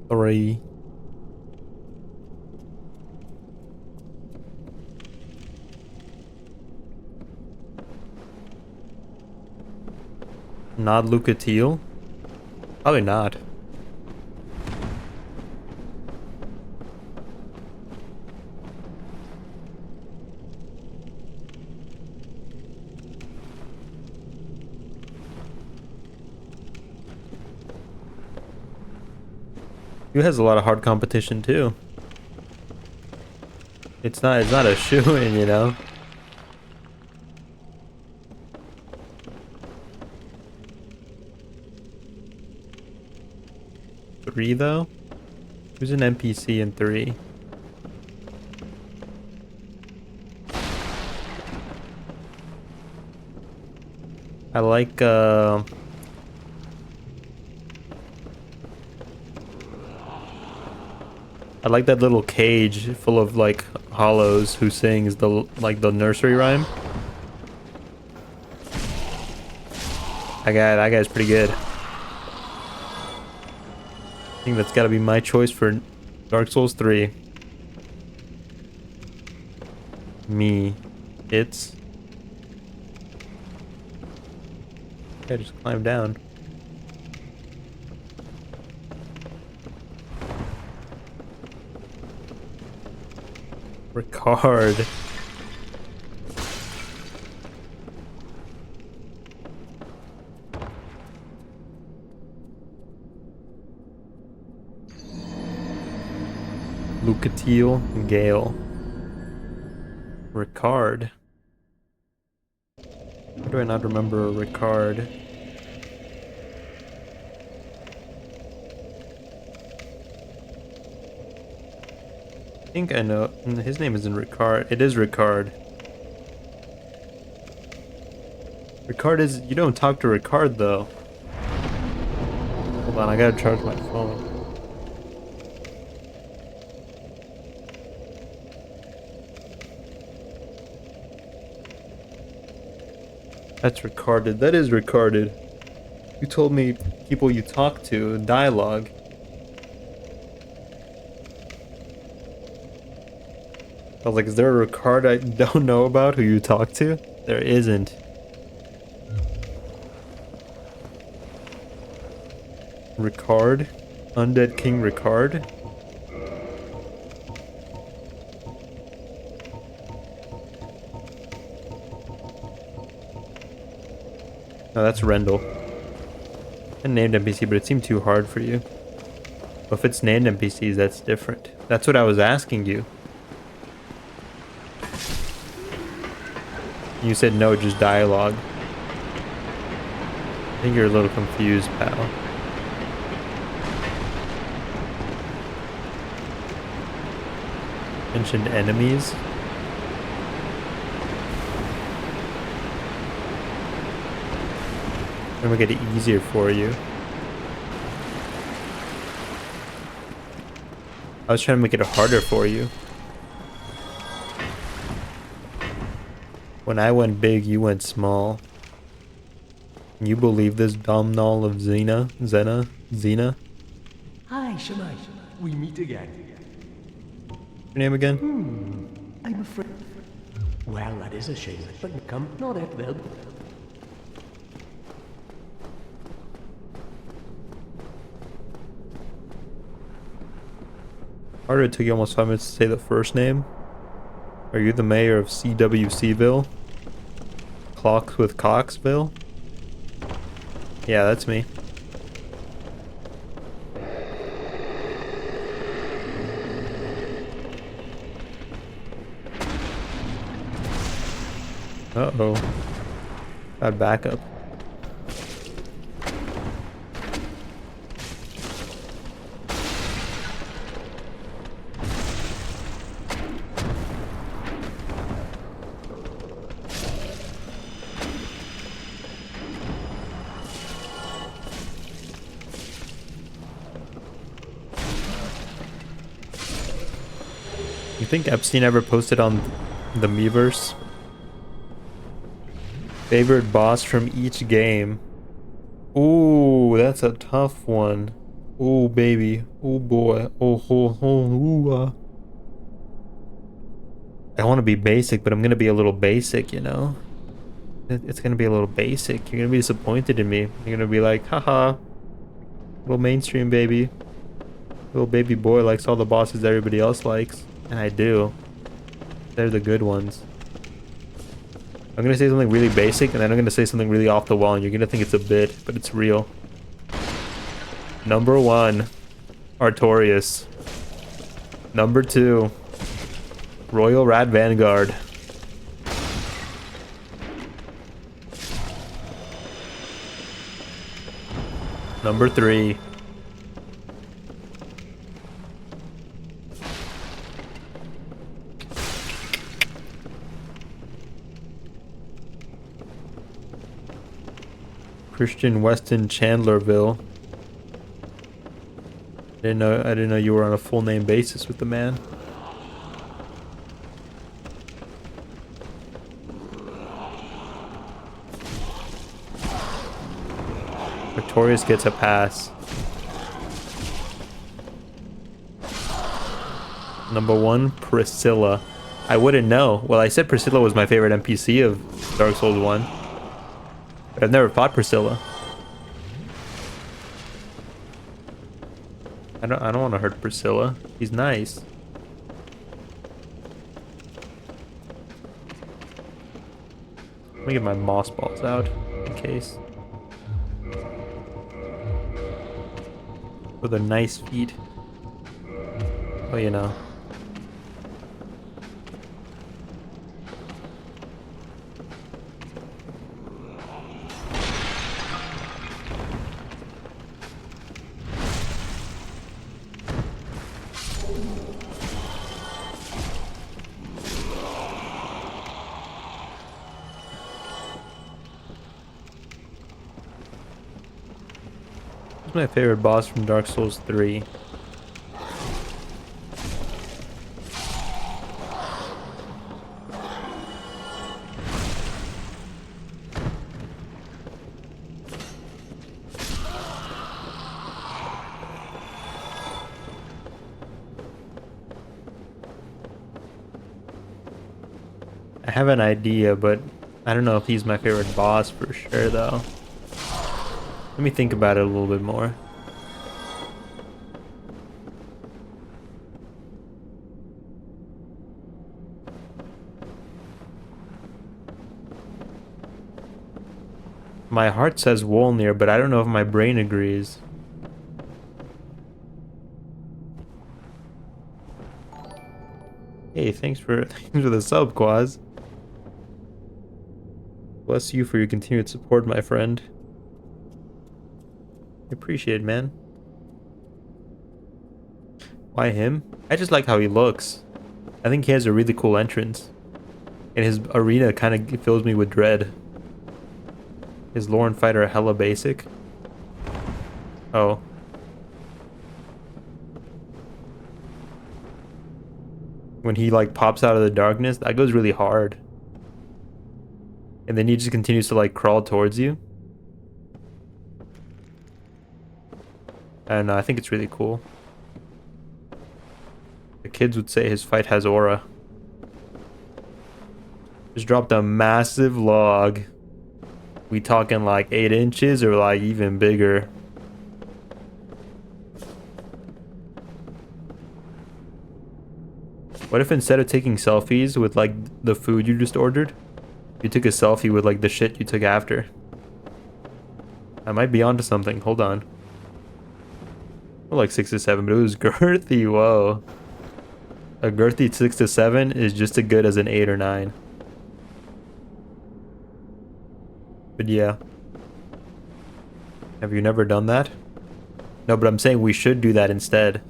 Three. Not Lucatiel? Probably not. You has a lot of hard competition too. It's not a shoo-in, you know. Three though? Who's an NPC in 3? I like that little cage full of like hollows who sings the nursery rhyme. That guy's pretty good. I think that's gotta be my choice for Dark Souls 3. Me. It's... Okay, just climb down. Ricard. Lucatiel, Gale. Ricard. How do I not remember Ricard? think I know. His name isn't Ricard. It is Ricard. Ricard is. You don't talk to Ricard though. Hold on, I gotta charge my phone. That's recorded. That is recorded. You told me people you talk to, dialogue. I was like, is there a Ricard I don't know about who you talk to? There isn't. Ricard? Undead King Ricard? No, that's Rendell. I named NPC, but it seemed too hard for you. Well, if it's named NPCs, that's different. That's what I was asking you. You said no, just dialogue. I think you're a little confused, pal. Mentioned enemies? I'm gonna make it easier for you. I was trying to make it harder for you. When I went big, you went small. You believe this domnall of Xena? Hi, Shemai. We meet again. Your name again? I'm afraid. Well, that is a shame. But come, not at them. Harder, it took you almost 5 minutes to say the first name. Are you the mayor of CWCville? Clocks with Coxville? Yeah, that's me. Uh-oh. Got backup. You think Epstein ever posted on the Miiverse? Favorite boss from each game. Ooh, that's a tough one. Ooh, baby. Ooh, boy. Oh, ho, ho, ooh, I want to be basic, but I'm going to be a little basic, you know? It's going to be a little basic. You're going to be disappointed in me. You're going to be like, haha. Little mainstream baby. Little baby boy likes all the bosses everybody else likes. And I do. They're the good ones. I'm gonna say something really basic, and then I'm gonna say something really off the wall, and you're gonna think it's a bit, but it's real. Number 1, Artorias. Number 2, Royal Rat Vanguard. Number 3, Christian Weston Chandlerville. I didn't know you were on a full name basis with the man. Victorious gets a pass. Number 1, Priscilla. I wouldn't know. Well, I said Priscilla was my favorite NPC of Dark Souls 1. But I've never fought Priscilla. I don't want to hurt Priscilla. She's nice. Let me get my moss balls out in case. With a nice feet. Oh, you know. Who's my favorite boss from Dark Souls 3? I have an idea, but I don't know if he's my favorite boss for sure, though. Let me think about it a little bit more. My heart says Wolnir, but I don't know if my brain agrees. Hey, thanks for the sub, Quaz. Bless you for your continued support, my friend. I appreciate it, man. Why him? I just like how he looks. I think he has a really cool entrance. And his arena kind of fills me with dread. Is lore and fighter hella basic? Oh. When he like pops out of the darkness, that goes really hard. And then he just continues to like crawl towards you. I don't know, I think it's really cool. The kids would say his fight has aura. Just dropped a massive log. We talking like 8 inches or like even bigger? What if instead of taking selfies with like the food you just ordered, you took a selfie with like the shit you took after? I might be onto something. Hold on. More like 6 to 7, but it was girthy. Whoa. A girthy 6 to 7 is just as good as an 8 or 9. But yeah. Have you never done that? No, but I'm saying we should do that instead.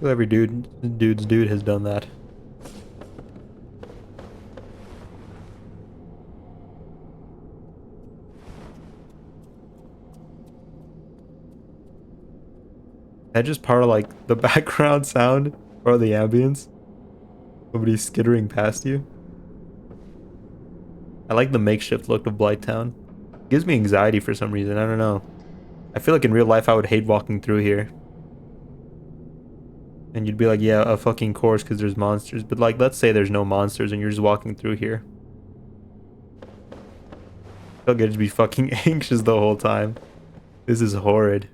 Every dude's dude has done that. That just part of like the background sound or the ambience. Somebody skittering past you. I like the makeshift look of Blighttown. It gives me anxiety for some reason. I don't know. I feel like in real life I would hate walking through here. And you'd be like, yeah, a fucking course because there's monsters. But like, let's say there's no monsters and you're just walking through here. I feel like I'd just be fucking anxious the whole time. This is horrid.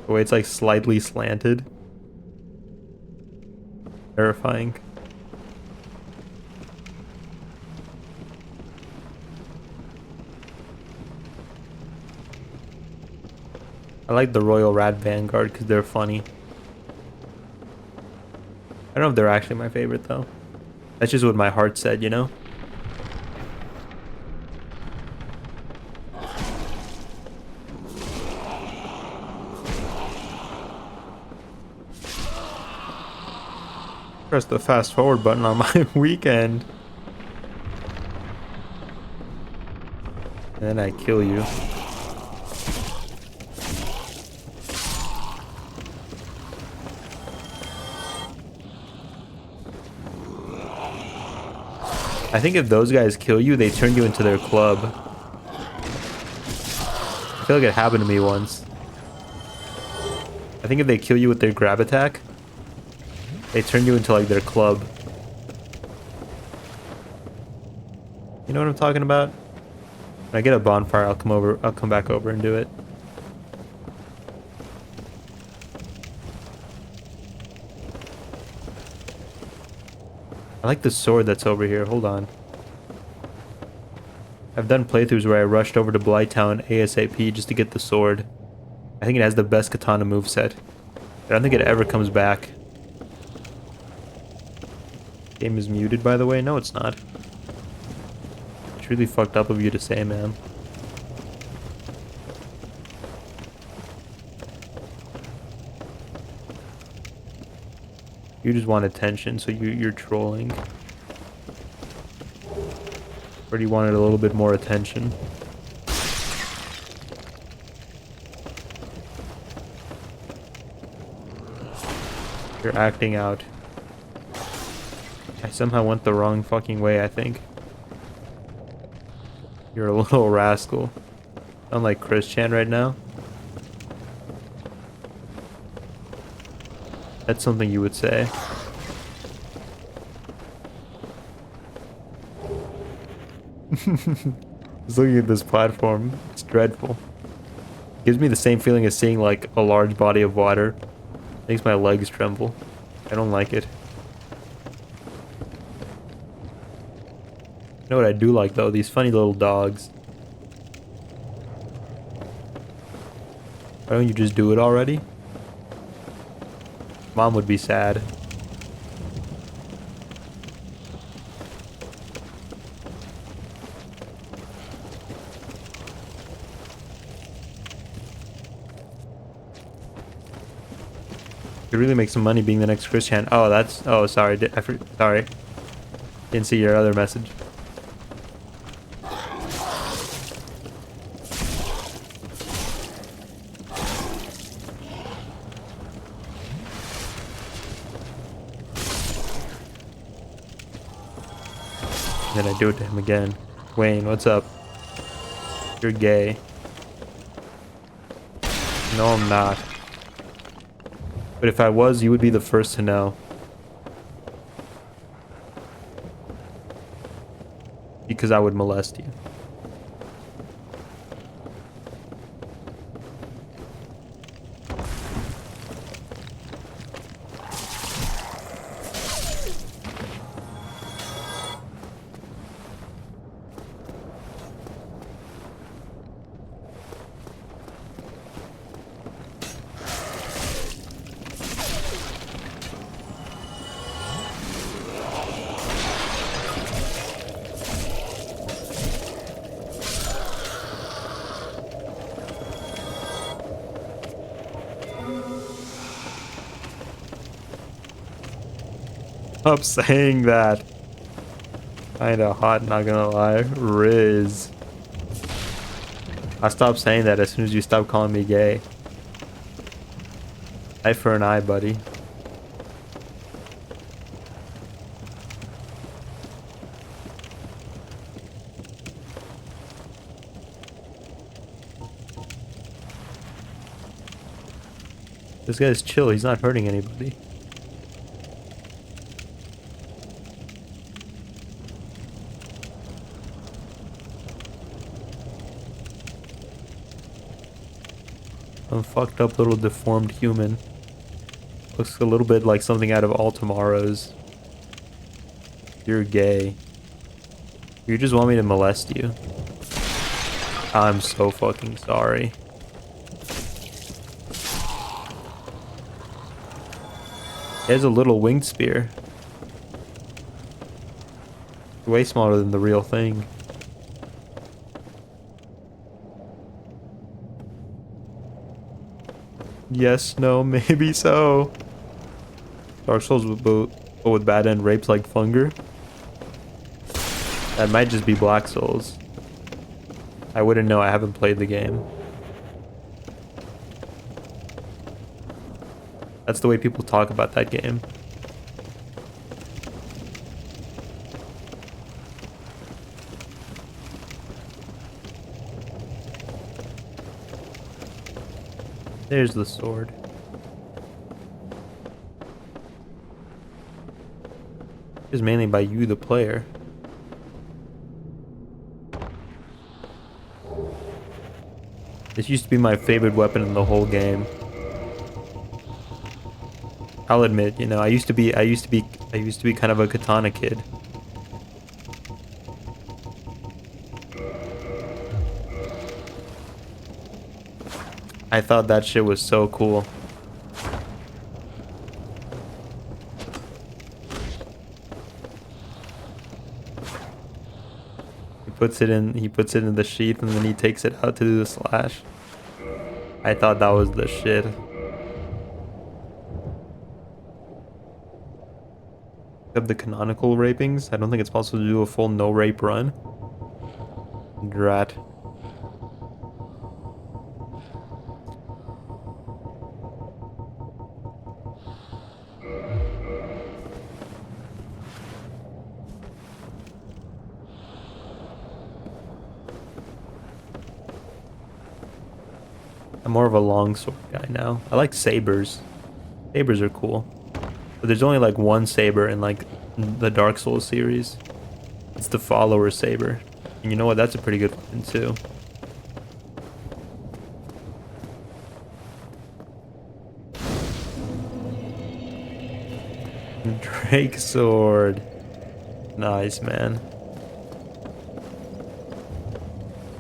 The way it's like slightly slanted. Terrifying. I like the Royal Rat Vanguard because they're funny. I don't know if they're actually my favorite though. That's just what my heart said, you know? Press the fast forward button on my weekend. And then I kill you. I think if those guys kill you, they turn you into their club. I feel like it happened to me once. I think if they kill you with their grab attack, they turn you into like their club. You know what I'm talking about? When I get a bonfire, I'll come back over and do it. I like the sword that's over here. Hold on. I've done playthroughs where I rushed over to Blighttown ASAP just to get the sword. I think it has the best katana moveset. I don't think it ever comes back. Game is muted, by the way. No, it's not. It's really fucked up of you to say, man. You just want attention, so you're trolling. Or do you wanted a little bit more attention? You're acting out. I somehow went the wrong fucking way, I think. You're a little rascal. Sound like Chris Chan right now. That's something you would say. Just looking at this platform, it's dreadful. Gives me the same feeling as seeing like a large body of water. Makes my legs tremble. I don't like it. You know what I do like though? These funny little dogs. Why don't you just do it already? Mom would be sad. Could really make some money being the next Chris Chan. Oh, that's... Oh, sorry. Sorry. Didn't see your other message. Then I do it to him again. Wayne, what's up? You're gay. No, I'm not. But if I was, you would be the first to know. Because I would molest you. Stop saying that. Kinda hot, not gonna lie. Riz. I stopped saying that as soon as you stopped calling me gay. Eye for an eye, buddy. This guy's chill, he's not hurting anybody. A fucked up little deformed human. Looks a little bit like something out of All Tomorrows. You're gay. You just want me to molest you. I'm so fucking sorry. He has a little winged spear. Way smaller than the real thing. Yes, no, maybe so. Dark Souls with bad end rapes like Funger. That might just be Black Souls. I wouldn't know, I haven't played the game. That's the way people talk about that game. There's the sword. It's mainly by you, the player. This used to be my favorite weapon in the whole game. I'll admit, you know, I used to be kind of a katana kid. I thought that shit was so cool. He puts it in the sheath and then he takes it out to do the slash. I thought that was the shit. Except the canonical rapings. I don't think it's possible to do a full no rape run. Drat. I'm more of a longsword guy now. I like sabers. Sabers are cool. But there's only like one saber in like the Dark Souls series. It's the follower saber. And you know what? That's a pretty good weapon too. Drake sword. Nice, man.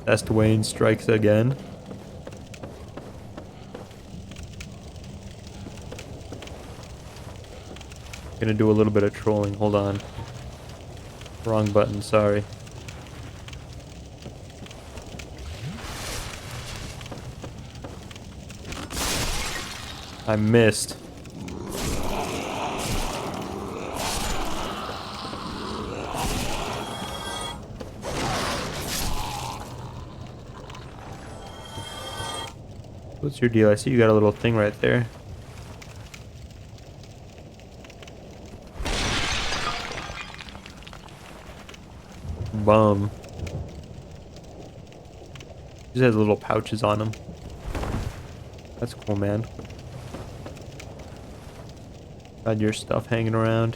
Best Wayne strikes again. Gonna do a little bit of trolling. Hold on. Wrong button, sorry. I missed. What's your deal? I see you got a little thing right there. Bum. Just has little pouches on him. That's cool, man. Got your stuff hanging around.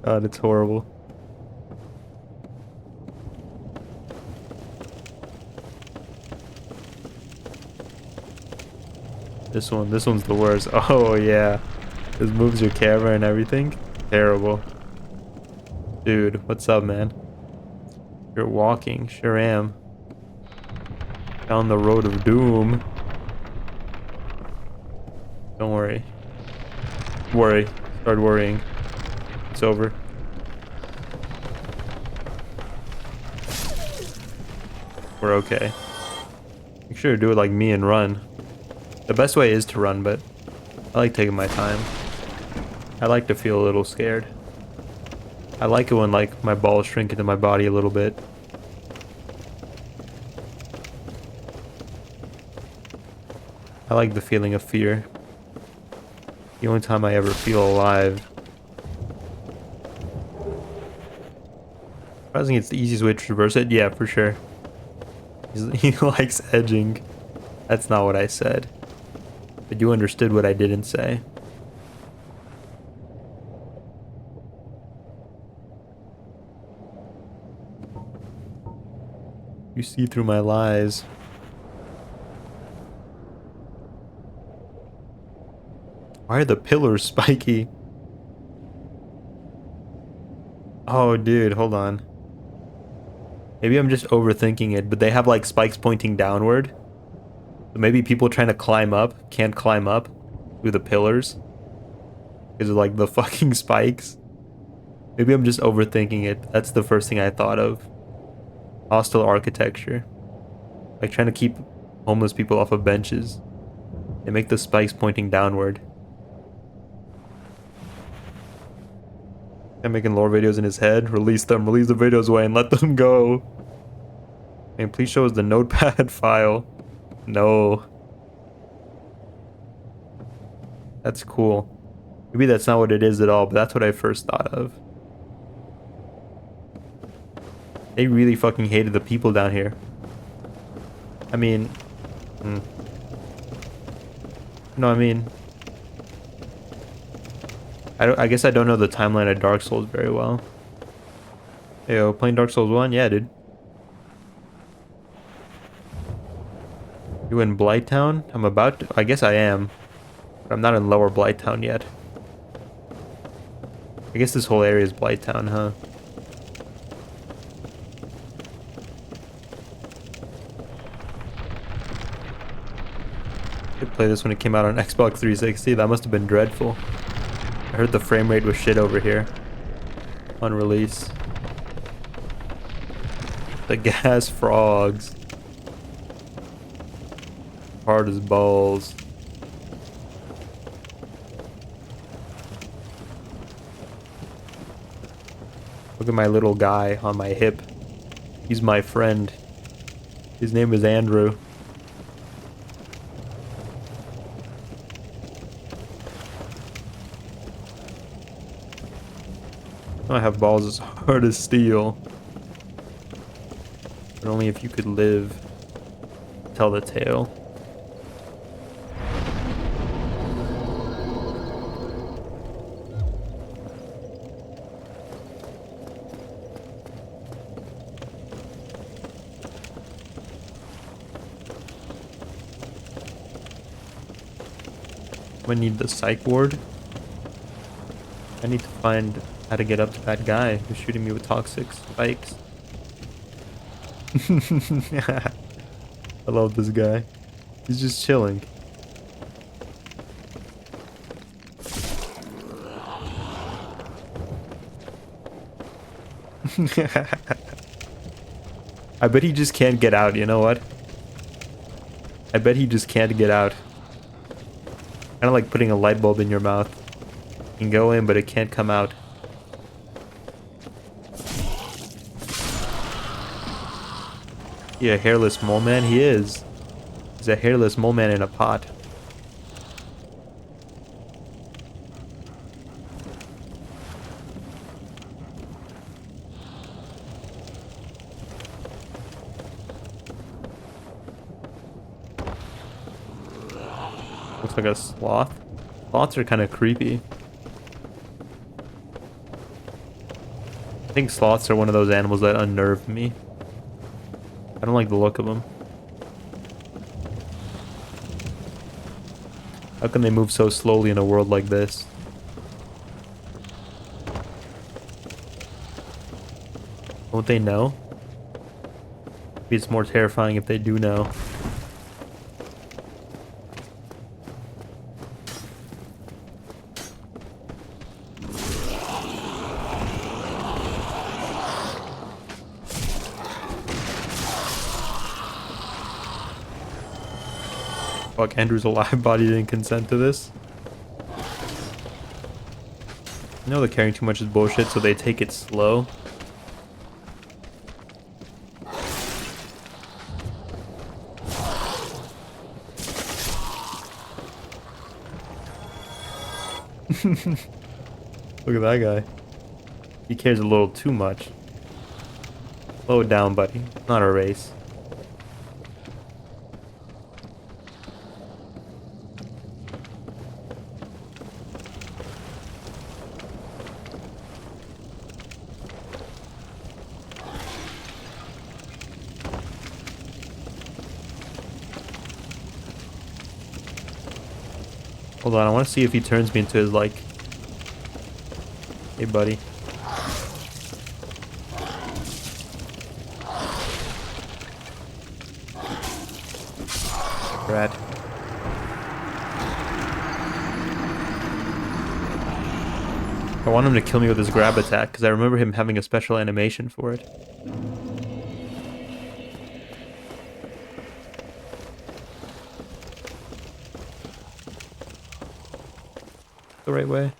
God, it's horrible. This one's the worst. Oh yeah, this moves your camera and everything. Terrible. Dude, what's up, man? You're walking. Sure am. Down the road of doom. Don't worry. Worry. Start worrying. It's over. We're okay. Make sure to do it like me and run. The best way is to run, but I like taking my time. I like to feel a little scared. I like it when like my balls shrink into my body a little bit. I like the feeling of fear. The only time I ever feel alive. I think it's the easiest way to traverse it. Yeah, for sure. He likes edging. That's not what I said. But you understood what I didn't say. You see through my lies. Why are the pillars spiky? Oh, dude, hold on. Maybe I'm just overthinking it, but they have like spikes pointing downward. So maybe people trying to climb up can't climb up through the pillars because of like the fucking spikes. Maybe I'm just overthinking it. That's the first thing I thought of. Hostile architecture. Like trying to keep homeless people off of benches. They make the spikes pointing downward. I'm making lore videos in his head. Release them. Release the videos away and let them go. And please show us the notepad file. No. That's cool. Maybe that's not what it is at all, but that's what I first thought of. They really fucking hated the people down here. I mean... No, I mean... I guess I don't know the timeline of Dark Souls very well. Hey, yo, playing Dark Souls 1? Yeah, dude. You in Blighttown? I'm about to... I guess I am. But I'm not in Lower Blighttown yet. I guess this whole area is Blighttown, huh? play this when it came out on Xbox 360. That must have been dreadful. I heard the frame rate was shit over here on release. The gas frogs. Hard as balls. Look at my little guy on my hip. He's my friend. His name is Andrew. I have balls as hard as steel. But only if you could live. Tell the tale. I need the psych ward. I need to find how to get up to that guy who's shooting me with toxic spikes. I love this guy. He's just chilling. I bet he just can't get out, you know what? I bet he just can't get out. Kind of like putting a light bulb in your mouth. You can go in, but it can't come out. Yeah, a hairless mole man? He is. He's a hairless mole man in a pot. Looks like a sloth. Sloths are kind of creepy. I think sloths are one of those animals that unnerve me. I don't like the look of them. How can they move so slowly in a world like this? Won't they know? Maybe it's more terrifying if they do know. Fuck, Andrew's alive body didn't consent to this. I know the caring too much is bullshit, so they take it slow. Look at that guy. He cares a little too much. Slow it down, buddy. It's not a race. Hold on, I want to see if he turns me into his, like... Hey, buddy. Rat. I want him to kill me with his grab attack, because I remember him having a special animation for it. The right way.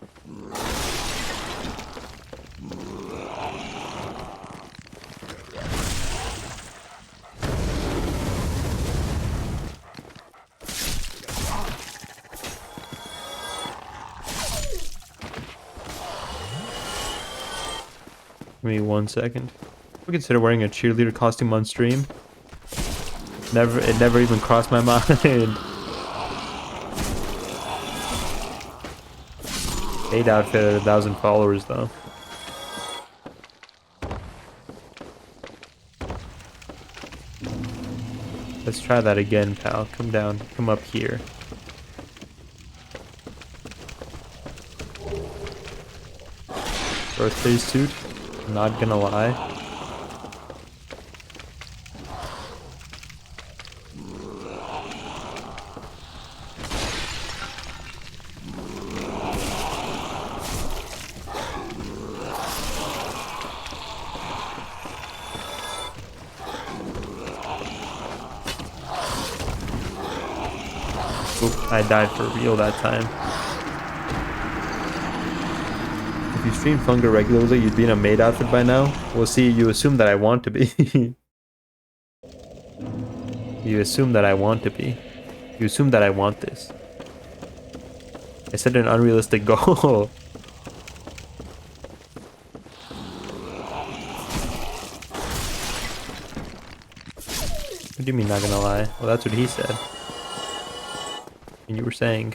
Give me 1 second. I consider wearing a cheerleader costume on stream. It never even crossed my mind. Paid outfit at 1,000 followers though. Let's try that again, pal. Come down. Come up here. Birthday suit. Not gonna lie. I died for real that time. If you stream Funga regularly, you'd be in a maid outfit by now. Well, see, you assume that I want to be. You assume that I want to be. You assume that I want this. I set an unrealistic goal. What do you mean not gonna lie? Well, that's what he said. And you were saying.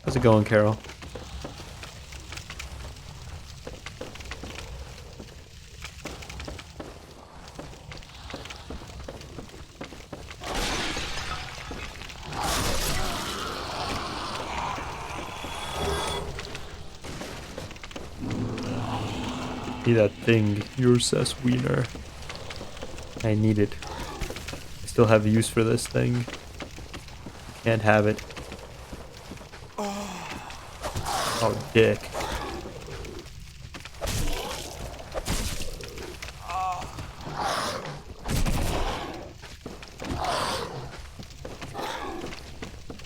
How's it going, Carol? Be that thing, your sus wiener. I need it. I still have use for this thing. Can't have it. Oh, dick.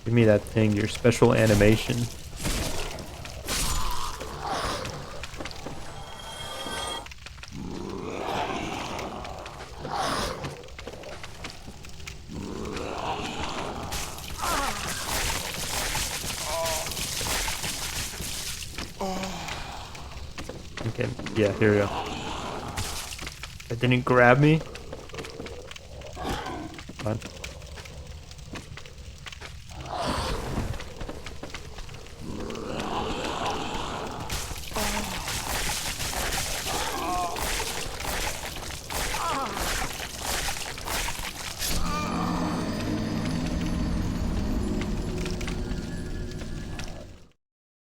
Give me that thing, your special animation. Okay, yeah, here we go. That didn't grab me. Come on.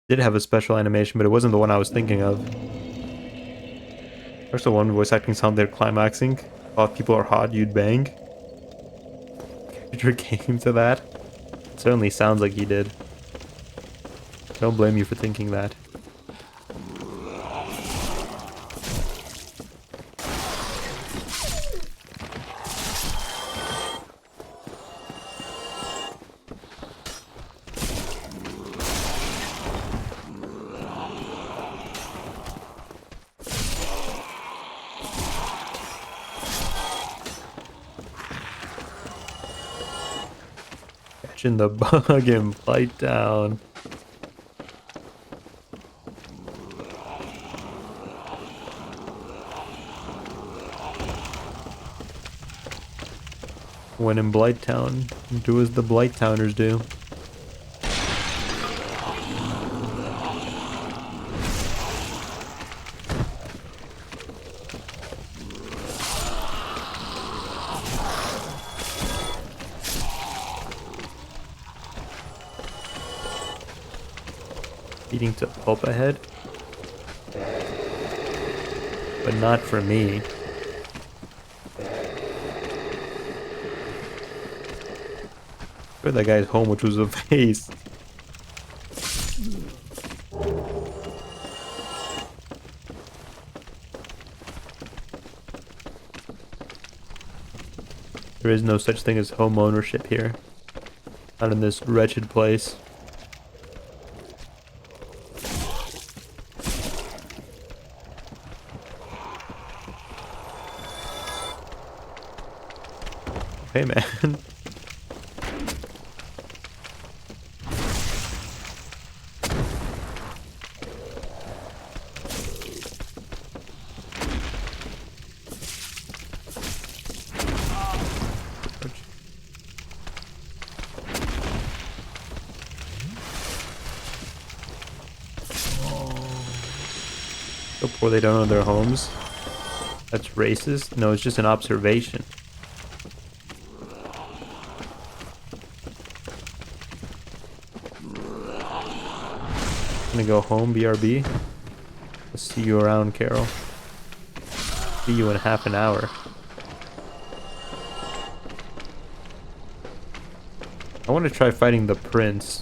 Did have a special animation, but it wasn't the one I was thinking of. There's the one voice acting sound they're climaxing. While people are hot, you'd bang. Character came to that. It certainly sounds like he did. Don't blame you for thinking that. Catching the bug and Blight down. When in Blight Town, do as the Blight Towners do. Eating to pulp ahead, but not for me. Sure, that guy's home, which was a vase. There is no such thing as home ownership here. Not in this wretched place. Hey man. So poor they don't own their homes. That's racist? No, it's just an observation. Gonna go home, BRB. I'll see you around, Carol. See you in half an hour. I want to try fighting the prince.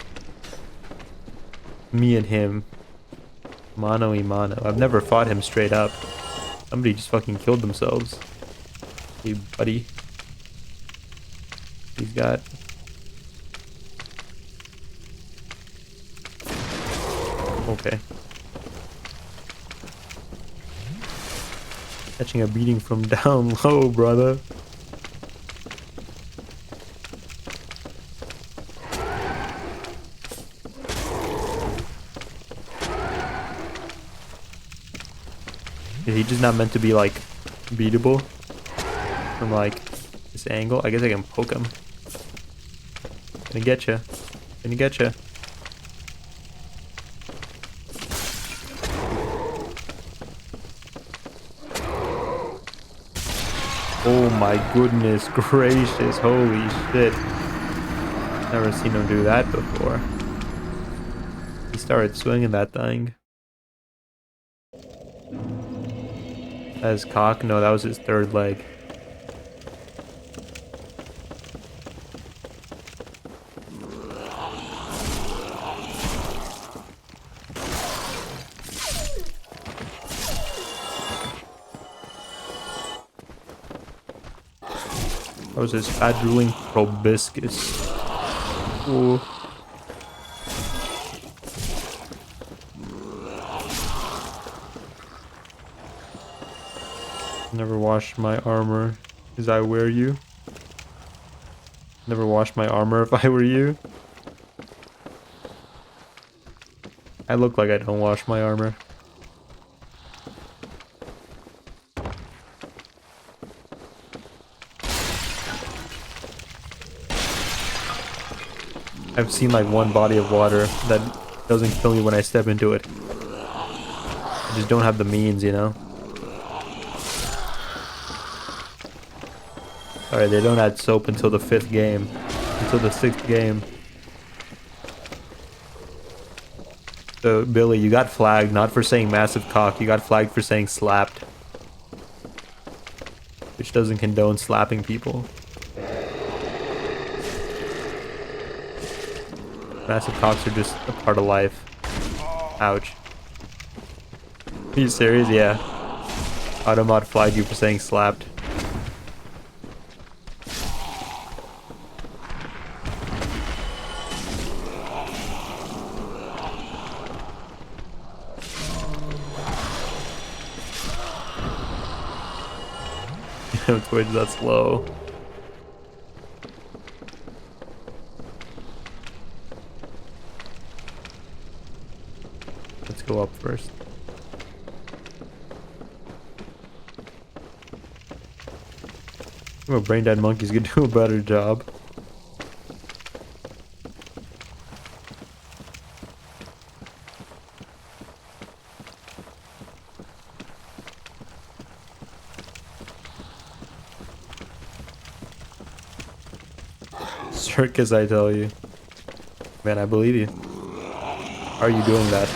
Me and him. Mano y mano. I've never fought him straight up. Somebody just fucking killed themselves. Hey, buddy. He's got... Okay. Catching a beating from down low, brother. Is he just not meant to be, like, beatable? From, like, this angle? I guess I can poke him. Gonna get you. Gonna get you. Oh my goodness gracious, holy shit. Never seen him do that before. He started swinging that thing. His cock? No, that was his third leg. That was his fat drooling proboscis. Ooh. Never wash my armor as I wear you. Never wash my armor if I were you. I look like I don't wash my armor. I've seen like one body of water that doesn't kill me when I step into it. I just don't have the means, you know? Alright, they don't add soap until the 5th game. Until the 6th game. So, Billy, you got flagged not for saying massive cock, you got flagged for saying slapped. Which doesn't condone slapping people. Massive cocks are just a part of life. Ouch. Are you serious? Yeah. Automod flagged you for saying slapped. Twitch, that's low. Let's go up first. Oh, brain dead monkeys could do a better job. Circus, I tell you. Man, I believe you. How are you doing that?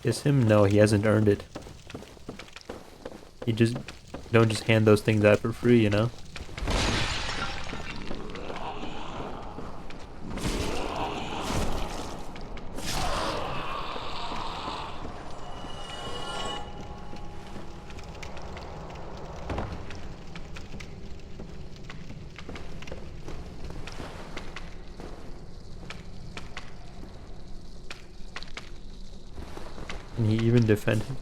Is him? No, he hasn't earned it. You just don't just hand those things out for free, you know? Can he even defend him?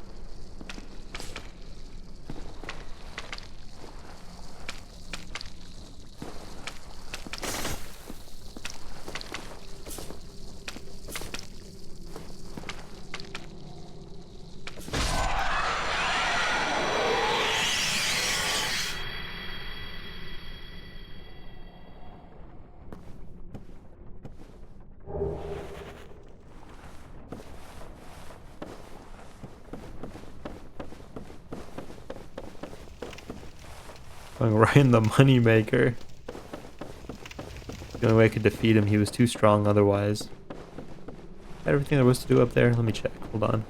Going right in the moneymaker. The only way I could defeat him, he was too strong otherwise. Everything there was to do up there? Let me check. Hold on.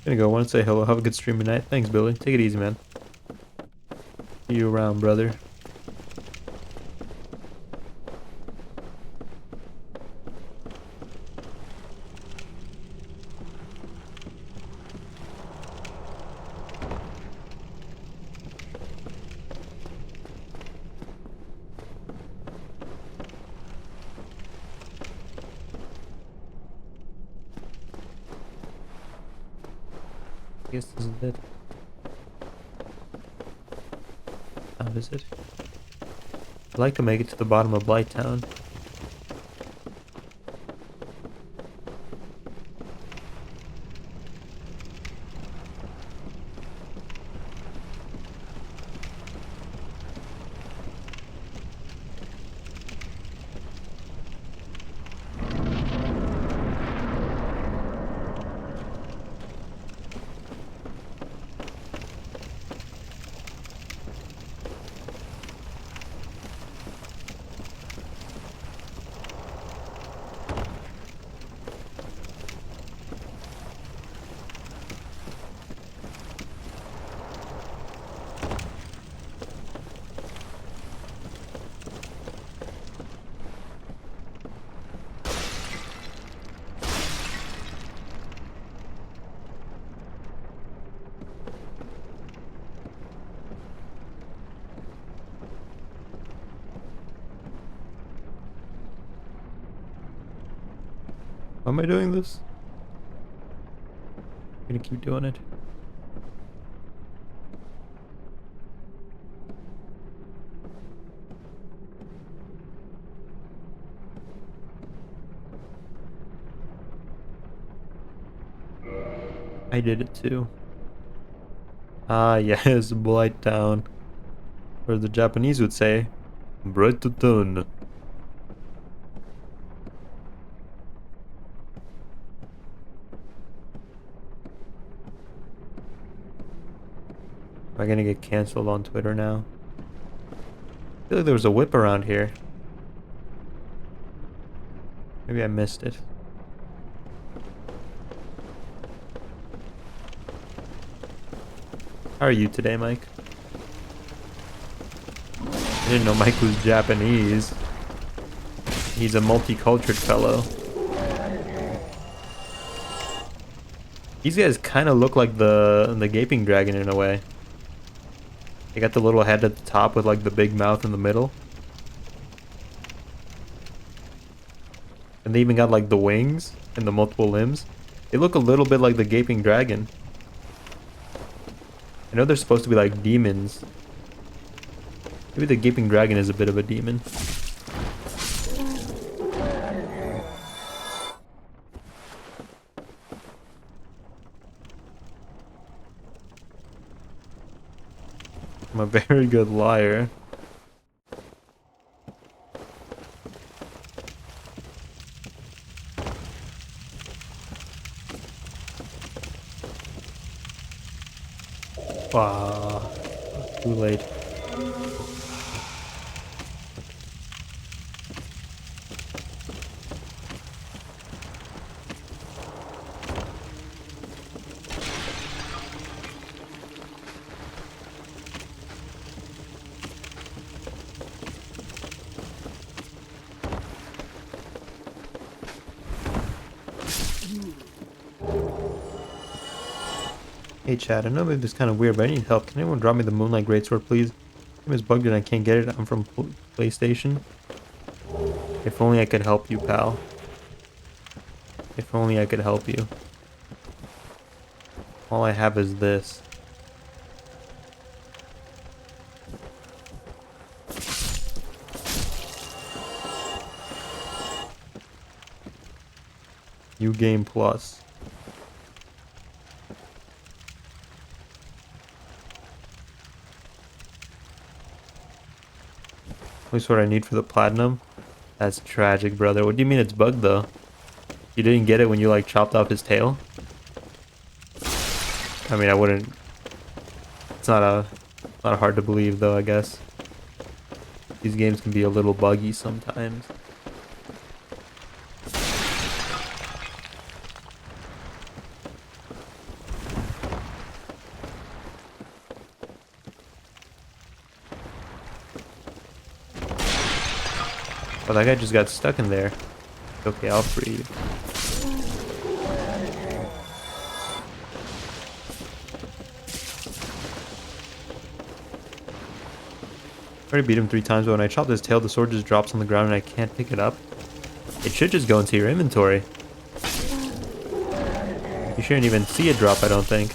Gonna go. Want to say hello. Have a good stream tonight. Thanks, Billy. Take it easy, man. See you around, brother. I guess this is it. How is it? I'd like to make it to the bottom of Blight Town. Why am I doing this? I'm gonna keep doing it. I did it too. Ah, yes, Blight Town. Or the Japanese would say, Bright Town. Am I gonna get cancelled on Twitter now? I feel like there was a whip around here. Maybe I missed it. How are you today, Mike? I didn't know Mike was Japanese. He's a multicultural fellow. These guys kind of look like the gaping dragon in a way. They got the little head at the top with like the big mouth in the middle. And they even got like the wings and the multiple limbs. They look a little bit like the gaping dragon. I know they're supposed to be like demons. Maybe the gaping dragon is a bit of a demon. I'm a very good liar. Ah, too late. Hey Chad, I know maybe this is kind of weird, but I need help. Can anyone drop me the Moonlight Greatsword, please? My name is bugged and I can't get it. I'm from PlayStation. If only I could help you, pal. If only I could help you. All I have is this. New Game Plus. That's what I need for the platinum. That's tragic, brother. What do you mean it's bugged, though? You didn't get it when you, like, chopped off his tail? I mean, I wouldn't... It's not hard to believe, though, I guess. These games can be a little buggy sometimes. Oh, that guy just got stuck in there. Okay, I'll free you. I already beat him 3 times, but when I chop his tail, the sword just drops on the ground and I can't pick it up. It should just go into your inventory. You shouldn't even see it drop, I don't think.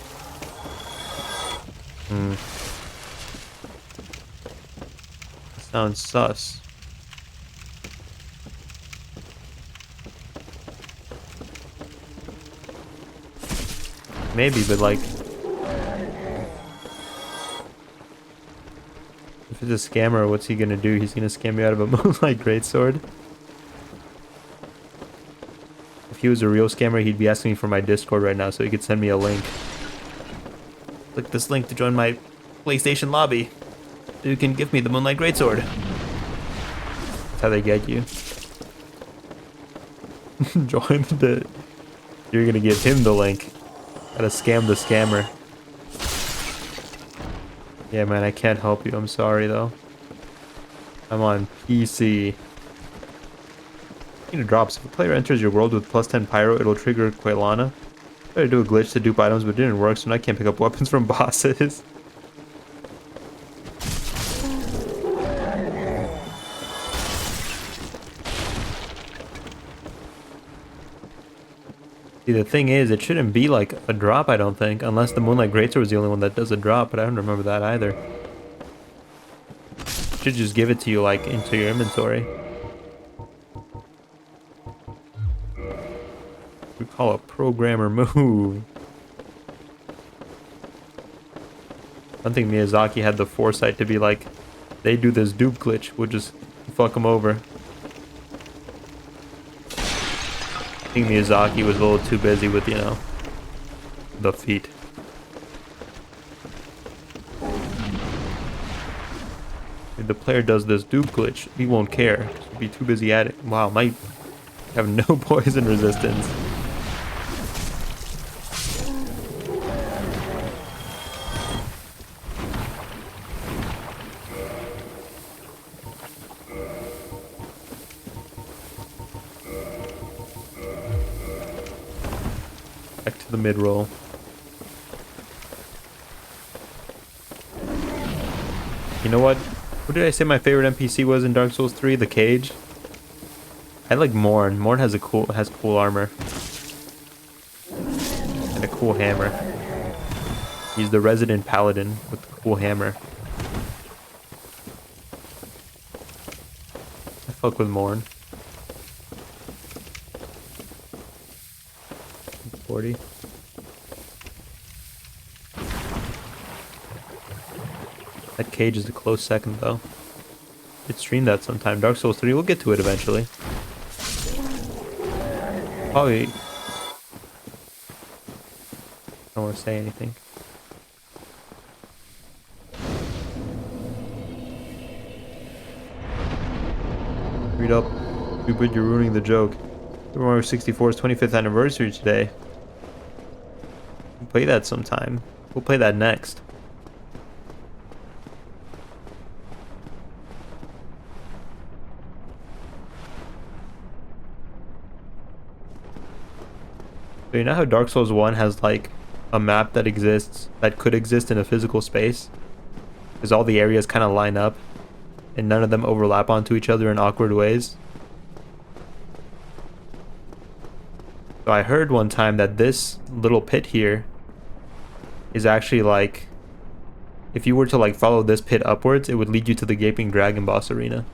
Sounds sus. Maybe, but like... if it's a scammer, what's he gonna do? He's gonna scam me out of a Moonlight Greatsword? If he was a real scammer, he'd be asking me for my Discord right now so he could send me a link. Click this link to join my PlayStation lobby. So you can give me the Moonlight Greatsword. That's how they get you. Join the... You're gonna give him the link. Gotta scam the scammer. Yeah, man, I can't help you. I'm sorry, though. I'm on PC. Speaking of drops, if a player enters your world with +10 pyro, it'll trigger Quelana. I tried to do a glitch to dupe items, but it didn't work, so now I can't pick up weapons from bosses. See, the thing is, it shouldn't be like a drop, I don't think, unless the Moonlight Greatsword was the only one that does a drop, but I don't remember that either. It should just give it to you, like, into your inventory. We call a programmer move. I don't think Miyazaki had the foresight to be like, they do this dupe glitch, we'll just fuck them over. I think Miyazaki was a little too busy with, you know, the feet. If the player does this dupe glitch, he won't care. He'll be too busy at it. Wow, might have no poison resistance. Back to the mid-roll. You know what? What did I say my favorite NPC was in Dark Souls 3? The cage? I like Morn. Morn has cool armor. And a cool hammer. He's the resident paladin with the cool hammer. I fuck with Morn. 40. That cage is a close second, though. Could stream that sometime. Dark Souls 3, we'll get to it eventually. Probably... don't want to say anything. Read up. Stupid, you're ruining the joke. Super Mario 64's 25th anniversary today. We'll play that sometime. We'll play that next. So you know how Dark Souls 1 has like a map that exists, that could exist in a physical space? Because all the areas kind of line up and none of them overlap onto each other in awkward ways. So I heard one time that this little pit here is actually like, if you were to like follow this pit upwards, it would lead you to the Gaping Dragon boss arena.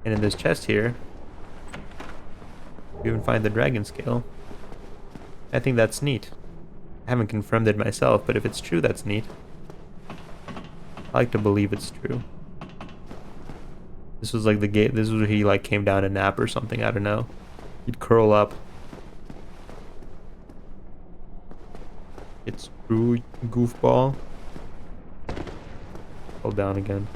And in this chest here, you even find the dragon scale. I think that's neat. I haven't confirmed it myself, but if it's true, that's neat. I like to believe it's true. This was like the gate. This was where he like came down to nap or something. I don't know. He'd curl up. It's true, goofball. Hold down again.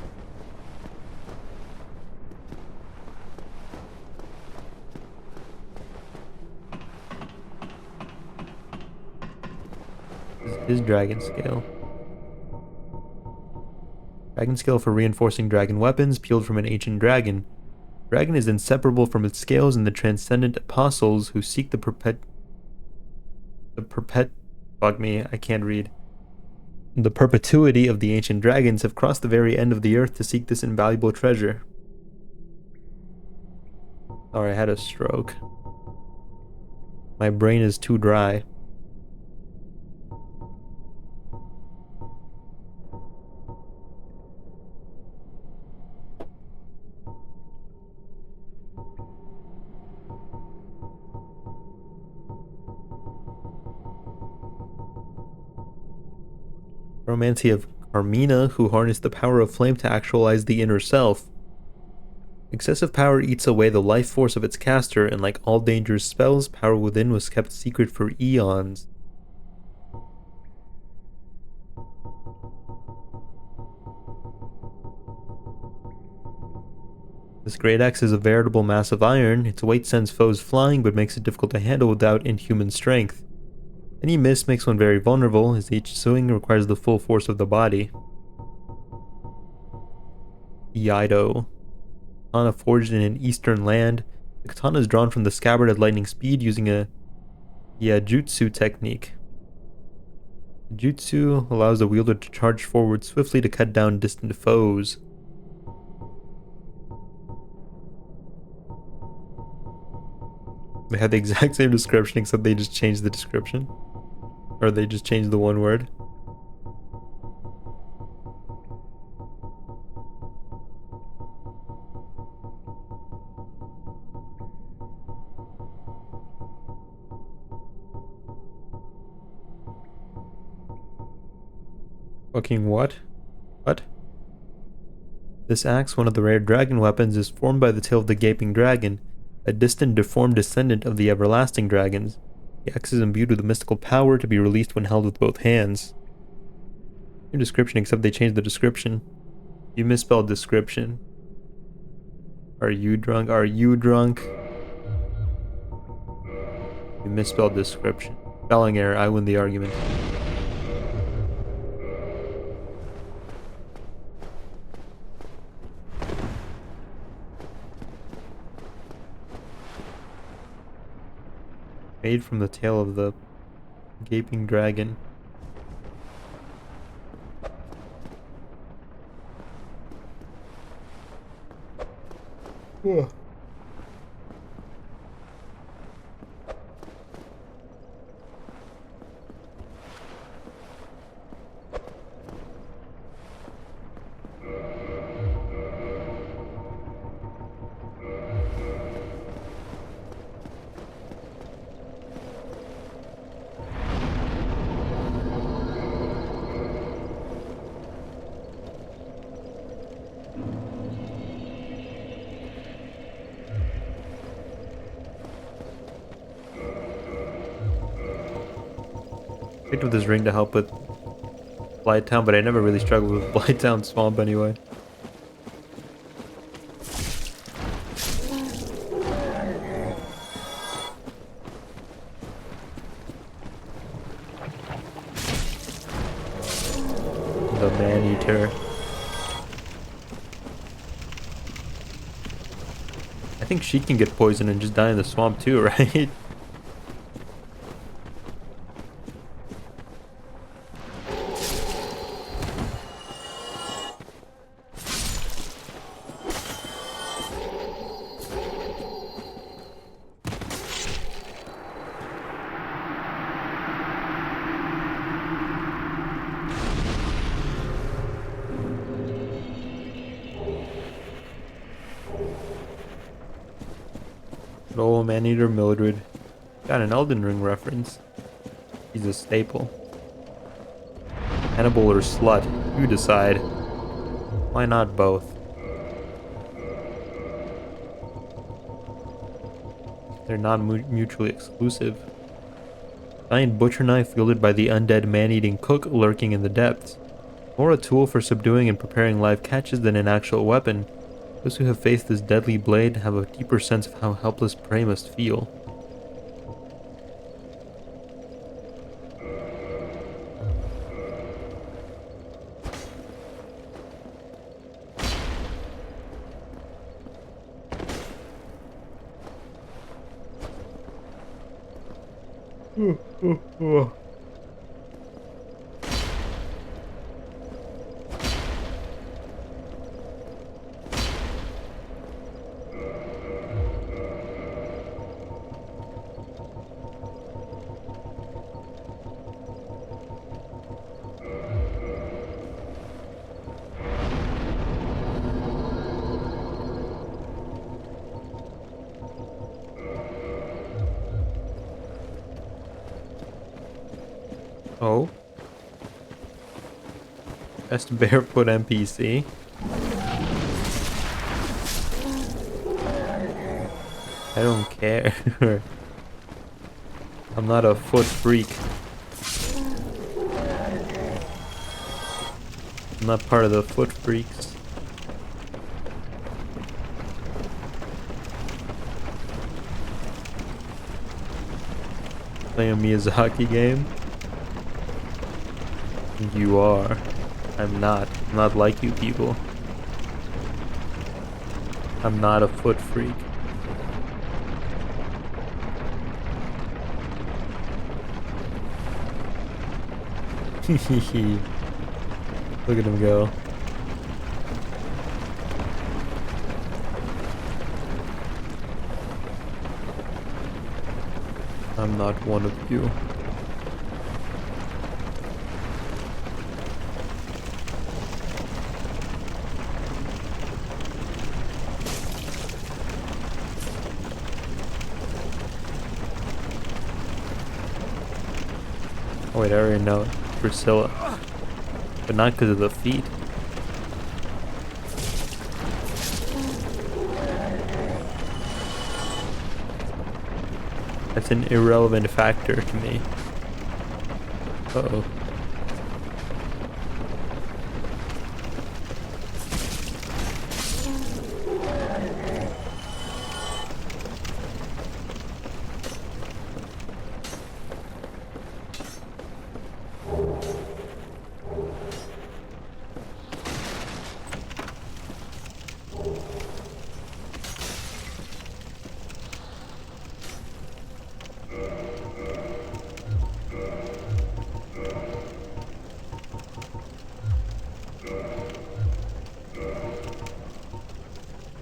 His dragon scale. Dragon scale for reinforcing dragon weapons, peeled from an ancient dragon. Dragon is inseparable from its scales and the transcendent apostles who seek fuck me, I can't read. The perpetuity of the ancient dragons have crossed the very end of the earth to seek this invaluable treasure. Sorry, I had a stroke. My brain is too dry. Romancy of Carmina, who harnessed the power of flame to actualize the inner self. Excessive power eats away the life force of its caster, and like all dangerous spells, power within was kept secret for eons. This great axe is a veritable mass of iron. Its weight sends foes flying, but makes it difficult to handle without inhuman strength. Any miss makes one very vulnerable, as each swing requires the full force of the body. Iaido. Katana forged in an eastern land. The katana is drawn from the scabbard at lightning speed using a Yajutsu technique. Jutsu allows the wielder to charge forward swiftly to cut down distant foes. They had the exact same description, except they just changed the description. Or they just changed the one word. Fucking what? What? This axe, one of the rare dragon weapons, is formed by the tail of the gaping dragon, a distant deformed descendant of the everlasting dragons. The axe is imbued with a mystical power to be released when held with both hands. New description, except they changed the description. You misspelled description. Are you drunk? Are you drunk? You misspelled description. Spelling error, I win the argument. Made from the tail of the gaping dragon. Ugh. Picked up this ring to help with Blighttown, but I never really struggled with Blighttown Swamp anyway. The Man-Eater. I think she can get poisoned and just die in the swamp too, right? Oh, Man-Eater Mildred. Got an Elden Ring reference. He's a staple. Hannibal or Slut? You decide. Why not both? They're not mutually exclusive. Giant butcher knife wielded by the undead man-eating cook lurking in the depths. More a tool for subduing and preparing live catches than an actual weapon. Those who have faced this deadly blade have a deeper sense of how helpless prey must feel. Oh. Best barefoot NPC. I don't care. I'm not a foot freak. I'm not part of the foot freaks. Playing a Miyazaki game? You are. I'm not. I'm not like you people. I'm not a foot freak. Look at him go. I'm not one of you. Oh wait, I already know Priscilla. But not because of the feet. That's an irrelevant factor to me. Uh-oh.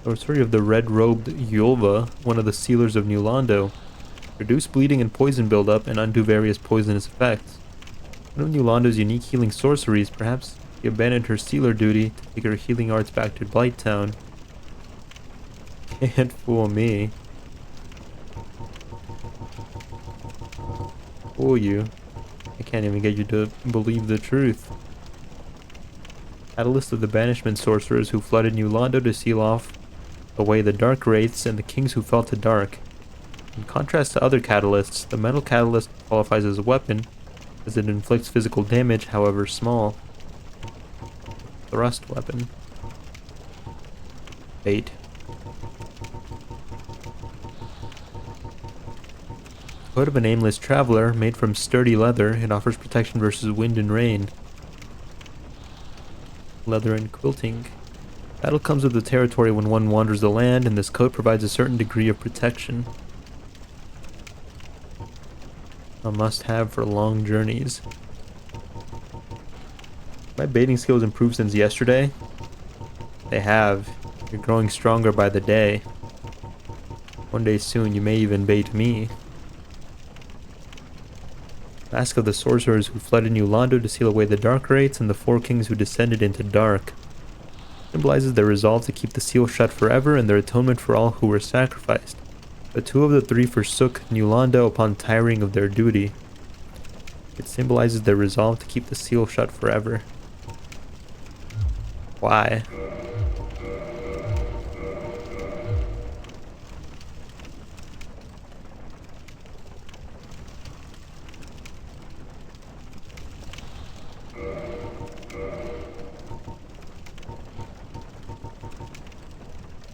The story of the red-robed Yulva, one of the sealers of New Londo. Reduce bleeding and poison buildup and undo various poisonous effects. One of New Londo's unique healing sorceries, perhaps she abandoned her sealer duty to take her healing arts back to Blighttown. Can't fool me. Fool you. I can't even get you to believe the truth. Add a list of the banishment sorcerers who flooded New Londo to seal off away the dark wraiths and the kings who fell to dark. In contrast to other catalysts, the metal catalyst qualifies as a weapon, as it inflicts physical damage, however small. Thrust weapon. Bait. Coat of a nameless traveler, made from sturdy leather, it offers protection versus wind and rain. Leather and quilting. Battle comes with the territory when one wanders the land, and this coat provides a certain degree of protection. A must-have for long journeys. My baiting skills improved since yesterday. They have. You're growing stronger by the day. One day soon you may even bait me. Mask of the sorcerers who fled in New Londo to seal away the dark wraiths and the four kings who descended into dark. Symbolizes their resolve to keep the seal shut forever and their atonement for all who were sacrificed. But two of the three forsook New Londo upon tiring of their duty. It symbolizes their resolve to keep the seal shut forever. Why?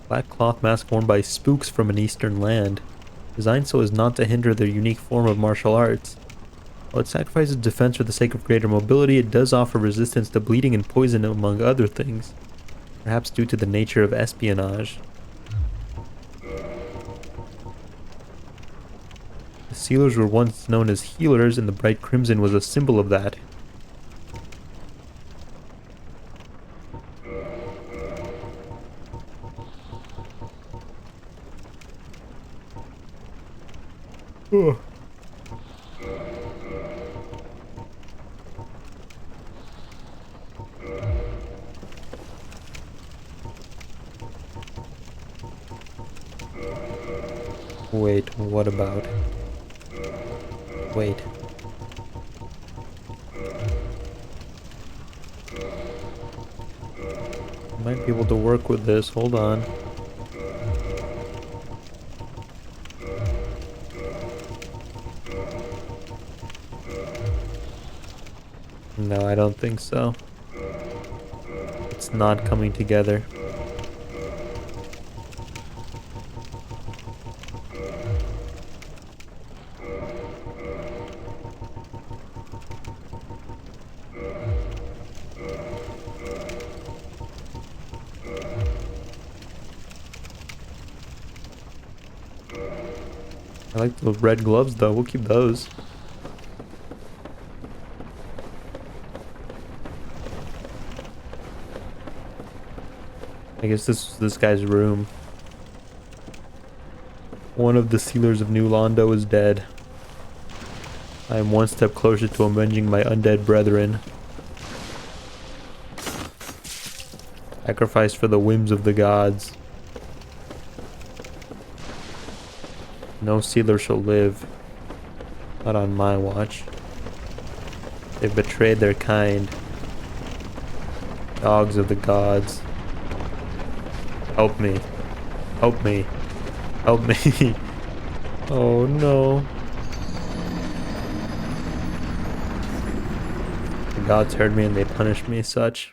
Black cloth mask worn by spooks from an eastern land, designed so as not to hinder their unique form of martial arts. While it sacrifices defense for the sake of greater mobility, it does offer resistance to bleeding and poison among other things, perhaps due to the nature of espionage. The sealers were once known as healers, and the bright crimson was a symbol of that. Ugh. Wait, what about? Wait. Might be able to work with this, hold on. No, I don't think so. It's not coming together. I like the red gloves though, we'll keep those. I guess this was this guy's room. One of the sealers of New Londo is dead. I am one step closer to avenging my undead brethren. Sacrifice for the whims of the gods. No sealer shall live. Not on my watch. They've betrayed their kind. Dogs of the gods. Help me. Help me. Help me. Oh no. The gods heard me and they punished me as such.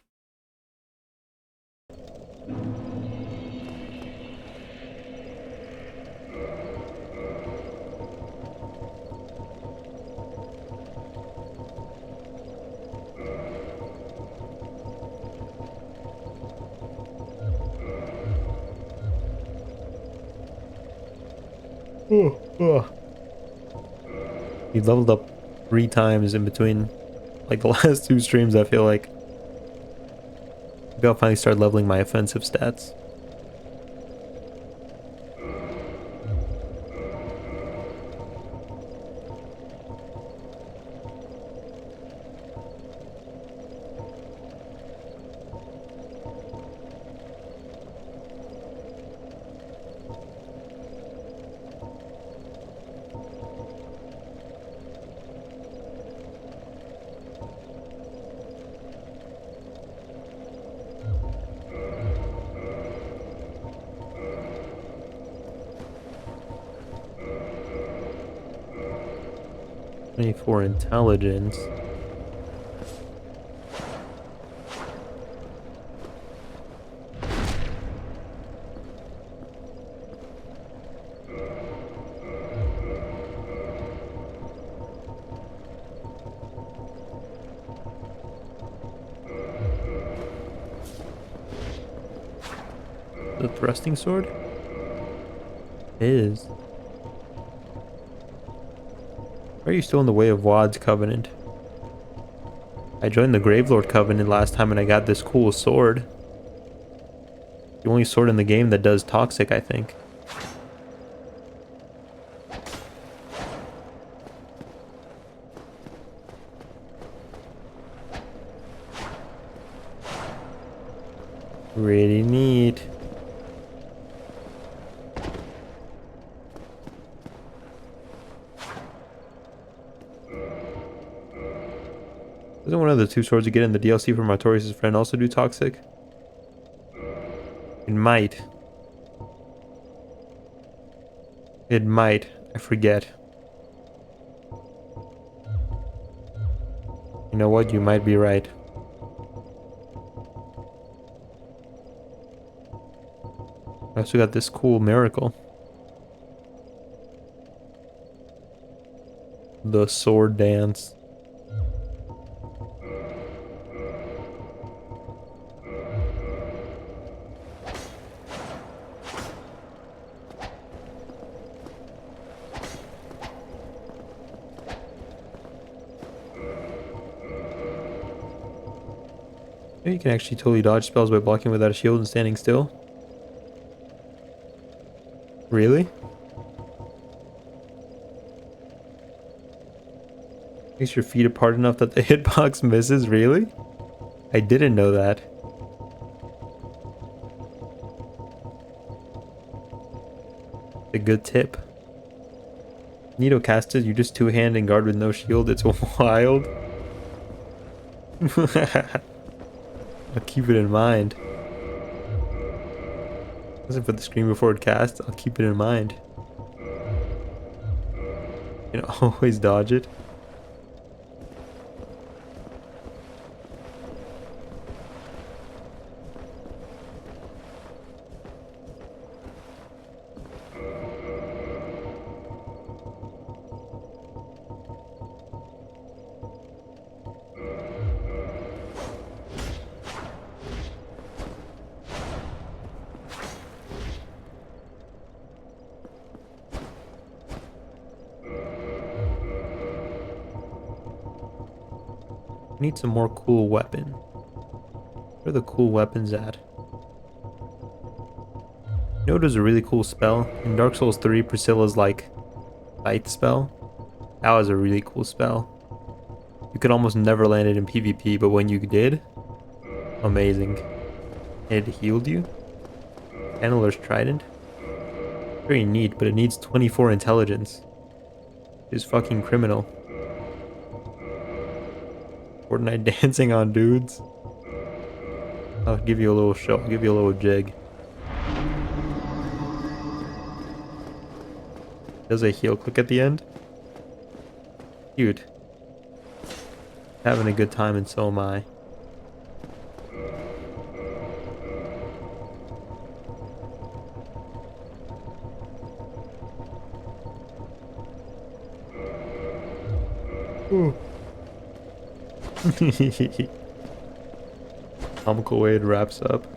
He leveled up 3 times in between, like the last 2 streams, I feel like. Maybe I'll finally start leveling my offensive stats. For intelligence. The thrusting sword? Is. Why are you still in the way of Wad's Covenant? I joined the Gravelord Covenant last time and I got this cool sword. The only sword in the game that does toxic, I think. Really neat. Doesn't one of the 2 swords you get in the DLC from Artorias' friend also do toxic? It might. It might. I forget. You know what? You might be right. I also got this cool miracle. The sword dance. You can actually totally dodge spells by blocking without a shield and standing still. Really? Makes your feet apart enough that the hitbox misses? Really? I didn't know that. A good tip. Nito casted, you just two-hand and guard with no shield. It's wild. I'll keep it in mind. Listen for the screen before it casts. I'll keep it in mind. You know, always dodge it. Need some more cool weapon. Where are the cool weapons at? You know, there's a really cool spell in Dark Souls 3. Priscilla's like scythe spell. That was a really cool spell. You could almost never land it in PvP, but when you did, amazing. It healed you. Handler's Trident. Very neat, but it needs 24 intelligence. It's fucking criminal. Fortnite dancing on dudes. I'll give you a little show. I'll give you a little jig. Does a heal click at the end? Cute. Having a good time, and so am I. Ooh. Comical way it wraps up.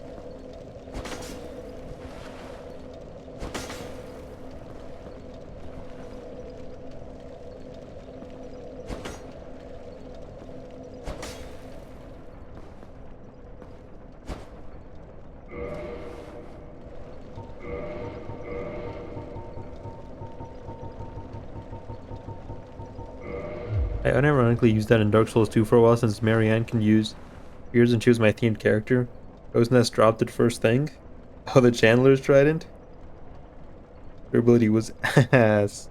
I unironically used that in Dark Souls 2 for a while since Marianne can use spears and choose my themed character. Roseness dropped it first thing. Oh, the Chandler's Trident? Her ability was ass.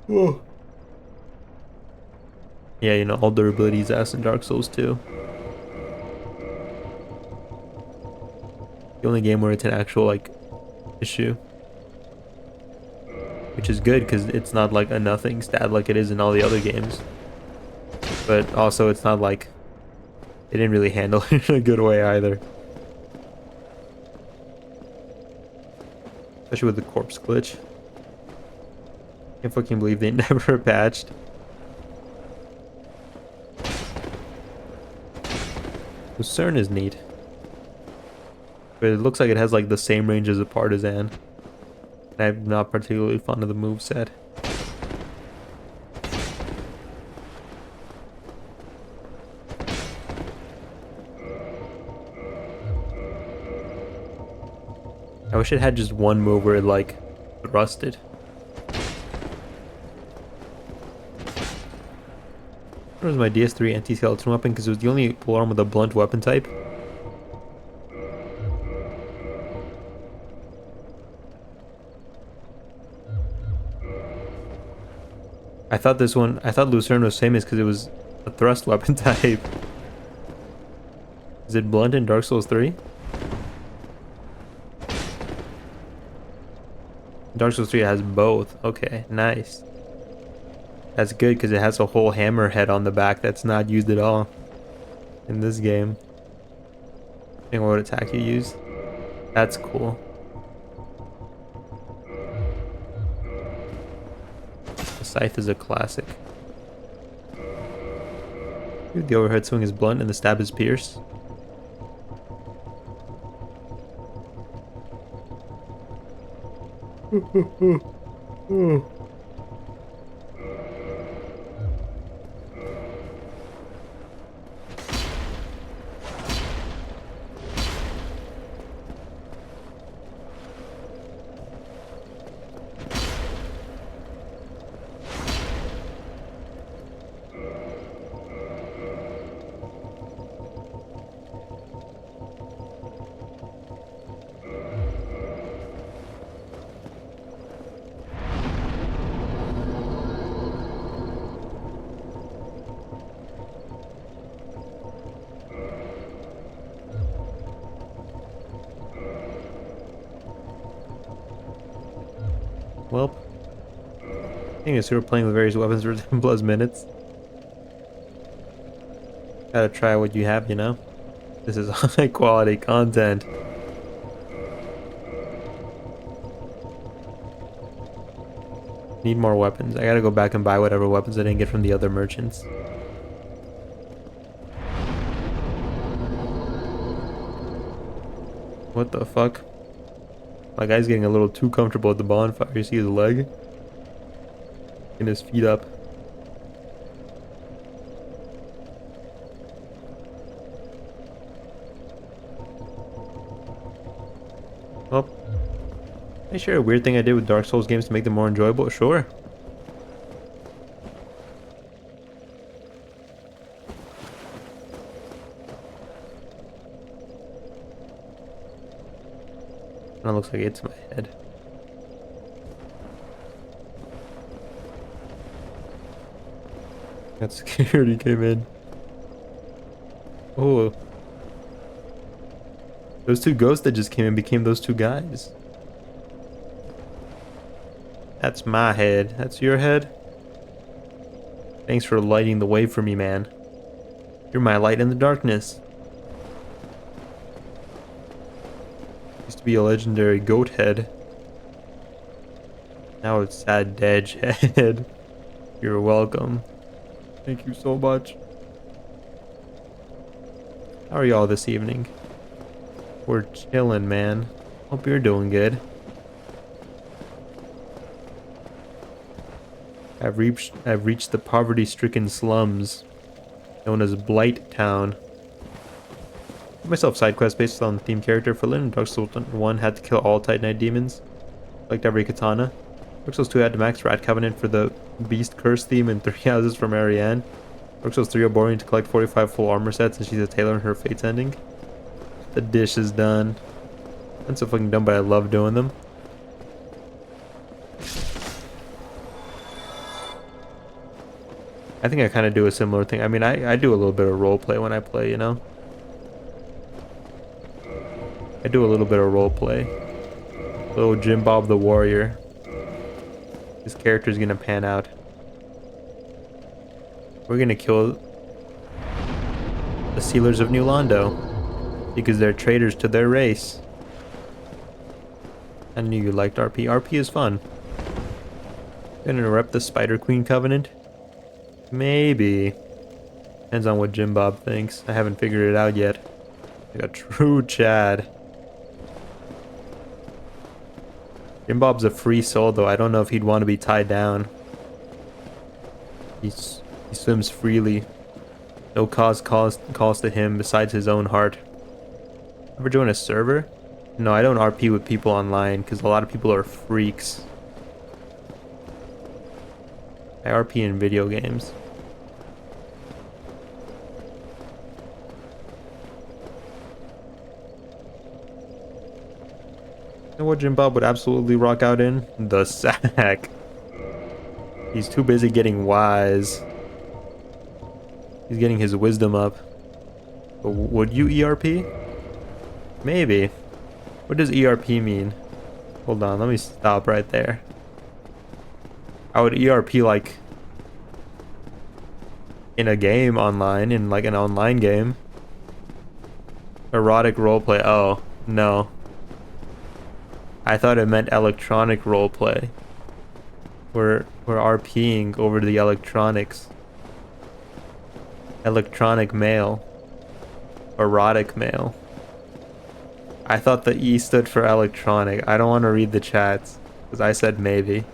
Whoa. Yeah, you know, all their abilities ass in Dark Souls 2. The only game where it's an actual, like, issue. Which is good, because it's not, like, a nothing stat like it is in all the other games. But also, it's not like... They didn't really handle it in a good way, either. Especially with the corpse glitch. Can't fucking believe they never patched. Lucerne is neat. But it looks like it has like the same range as a partisan. And I'm not particularly fond of the moveset. I wish it had just one move where it like thrusted. Where was my DS3 anti-skeleton weapon? Because it was the only polearm with a blunt weapon type. I thought Lucerne was famous because it was a thrust weapon type. Is it blunt in Dark Souls 3? Dark Souls 3 has both. Okay, nice. That's good because it has a whole hammer head on the back that's not used at all in this game. I think what attack you use. That's cool. The scythe is a classic. The overhead swing is blunt and the stab is pierce. Well, thing is, we were playing with various weapons for 10 plus minutes. Gotta try what you have, you know? This is high quality content. Need more weapons. I gotta go back and buy whatever weapons I didn't get from the other merchants. What the fuck? My guy's getting a little too comfortable at the bonfire. You see his leg? And his feet up. Well, can I share a weird thing I did with Dark Souls games to make them more enjoyable? Sure. That looks like it's my head. That security came in. Oh. Those two ghosts that just came in became those two guys. That's my head. That's your head? Thanks for lighting the way for me, man. You're my light in the darkness. Used to be a legendary goat head. Now it's sad Dedge head. You're welcome. Thank you so much. How are y'all this evening? We're chilling, man. Hope you're doing good. I've reached the poverty-stricken slums known as Blight Town. Give myself side quests based on the theme character. For Lynn, Dark Souls 1 had to kill all Titanite demons, like every katana. Dark Souls 2 had to max Rat Covenant for the Beast Curse theme and 3 houses for Marianne. Dark Souls 3 are boring to collect 45 full armor sets and she's a tailor in her Fate's ending. The dish is done. I'm so fucking dumb, but I love doing them. I think I kind of do a similar thing. I mean, I do a little bit of roleplay when I play, you know? I do a little bit of roleplay. Little Jim Bob the Warrior. This character's gonna pan out. We're gonna kill the Sealers of New Londo because they're traitors to their race. I knew you liked RP. RP is fun. Gonna rep the Spider Queen Covenant? Maybe. Depends on what Jim Bob thinks. I haven't figured it out yet. Like a true Chad. Jim Bob's a free soul, though. I don't know if he'd want to be tied down. He swims freely. No cause calls to him besides his own heart. Ever join a server? No, I don't RP with people online because a lot of people are freaks. I RP in video games. You know what Jim Bob would absolutely rock out in? The sack. He's too busy getting wise. He's getting his wisdom up. But would you ERP? Maybe. What does ERP mean? Hold on, let me stop right there. I would ERP like in a game online, in like an online game. Erotic roleplay. Oh, no. I thought it meant electronic roleplay. We're RPing over the electronics. Electronic mail. Erotic mail. I thought the E stood for electronic. I don't want to read the chats. Because I said maybe.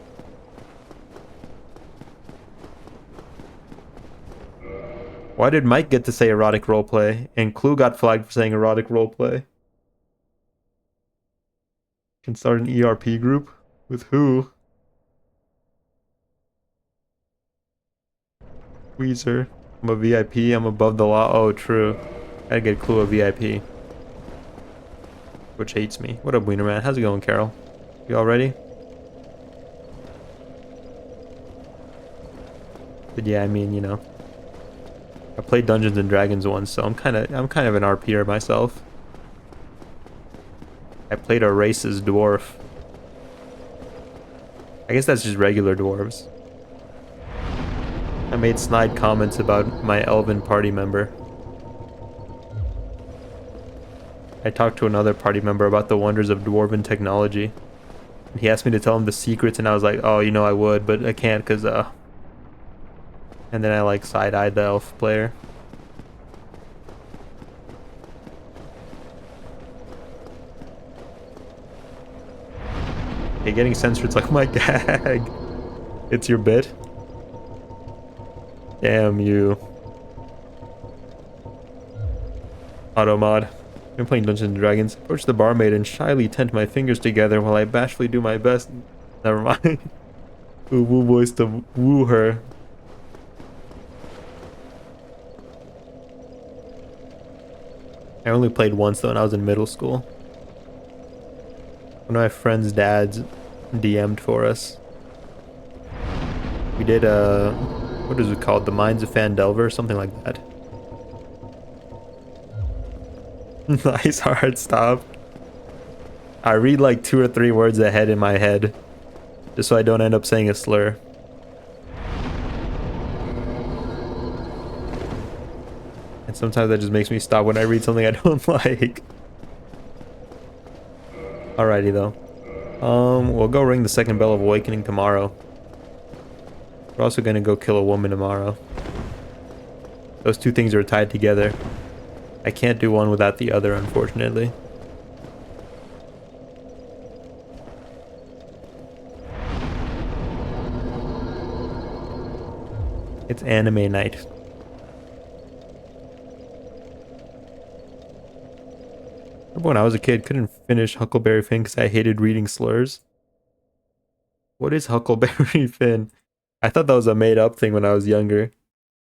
Why did Mike get to say erotic roleplay and Clue got flagged for saying erotic roleplay? Can start an ERP group? With who? Weezer. I'm a VIP. I'm above the law. Oh, true. Gotta get Clue a VIP. Which hates me. What up, Wiener Man? How's it going, Carol? You all ready? But yeah, I mean, you know, I played Dungeons and Dragons once, so I'm kind of an RPer myself. I played a racist dwarf. I guess that's just regular dwarves. I made snide comments about my elven party member. I talked to another party member about the wonders of dwarven technology. And he asked me to tell him the secrets, and I was like, oh, you know I would, but I can't because, And then I, like, side-eyed the elf player. Okay, getting censored, it's like, my gag. It's your bit? Damn you. Automod. I'm playing Dungeons and Dragons. Approach the barmaid and shyly tent my fingers together while I bashfully do my best. Never mind. Ooh, woo voice to woo her. I only played once though, and I was in middle school. One of my friend's dads DM'd for us. We did what is it called? The Mines of Fandelver or something like that. Nice hard stop. I read like 2 or 3 words ahead in my head, just so I don't end up saying a slur. And sometimes that just makes me stop when I read something I don't like. Alrighty though. We'll go ring the second bell of awakening tomorrow. We're also gonna go kill a woman tomorrow. Those two things are tied together. I can't do one without the other, unfortunately. It's anime night. Remember when I was a kid, couldn't finish Huckleberry Finn because I hated reading slurs? What is Huckleberry Finn? I thought that was a made-up thing when I was younger.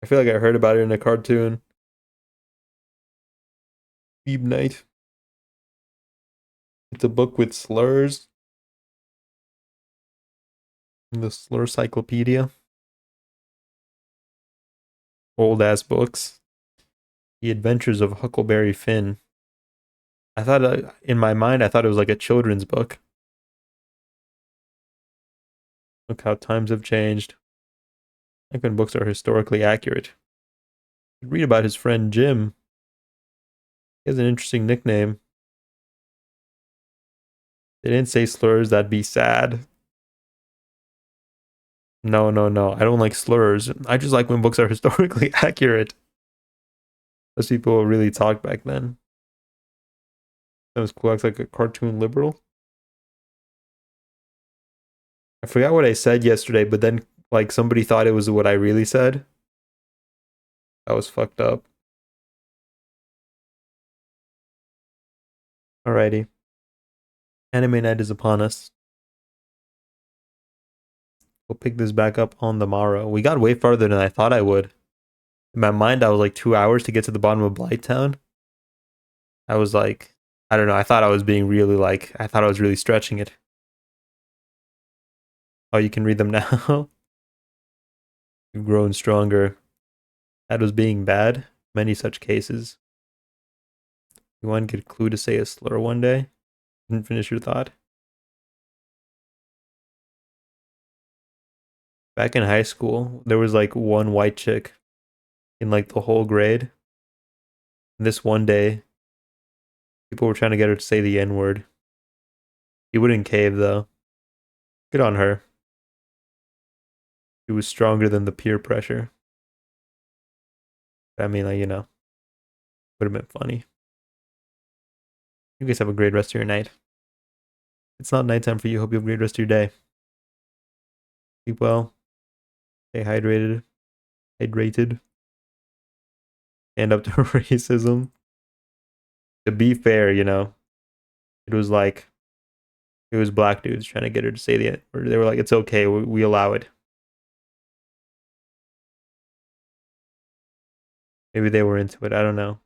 I feel like I heard about it in a cartoon. Phoebe Night. It's a book with slurs. The Slur Cyclopedia. Old-ass books. The Adventures of Huckleberry Finn. I thought, in my mind, I thought it was like a children's book. Look how times have changed. I think when books are historically accurate. Read about his friend Jim. He has an interesting nickname. They didn't say slurs, that'd be sad. No, no, no. I don't like slurs. I just like when books are historically accurate. Those people really talked back then. That was cool. Acts like a cartoon liberal. I forgot what I said yesterday, but then like somebody thought it was what I really said. That was fucked up. Alrighty. Anime night is upon us. We'll pick this back up on the morrow. We got way farther than I thought I would. In my mind, I was like 2 hours to get to the bottom of Blighttown. I was like, I don't know. I thought I was being really like, I thought I was really stretching it. Oh, you can read them now. You've grown stronger. That was being bad. Many such cases. You want to get Clue to say a slur one day? Didn't finish your thought. Back in high school, there was like one white chick in like the whole grade. And this one day, people were trying to get her to say the N word. She wouldn't cave though. Good on her. She was stronger than the peer pressure. I mean, like, you know, would have been funny. You guys have a great rest of your night. It's not nighttime for you. Hope you have a great rest of your day. Keep well. Stay hydrated. Hydrated. Stand up to racism. To be fair, you know, it was like it was black dudes trying to get her to say the or they were like, it's okay, we allow it. Maybe they were into it. I don't know.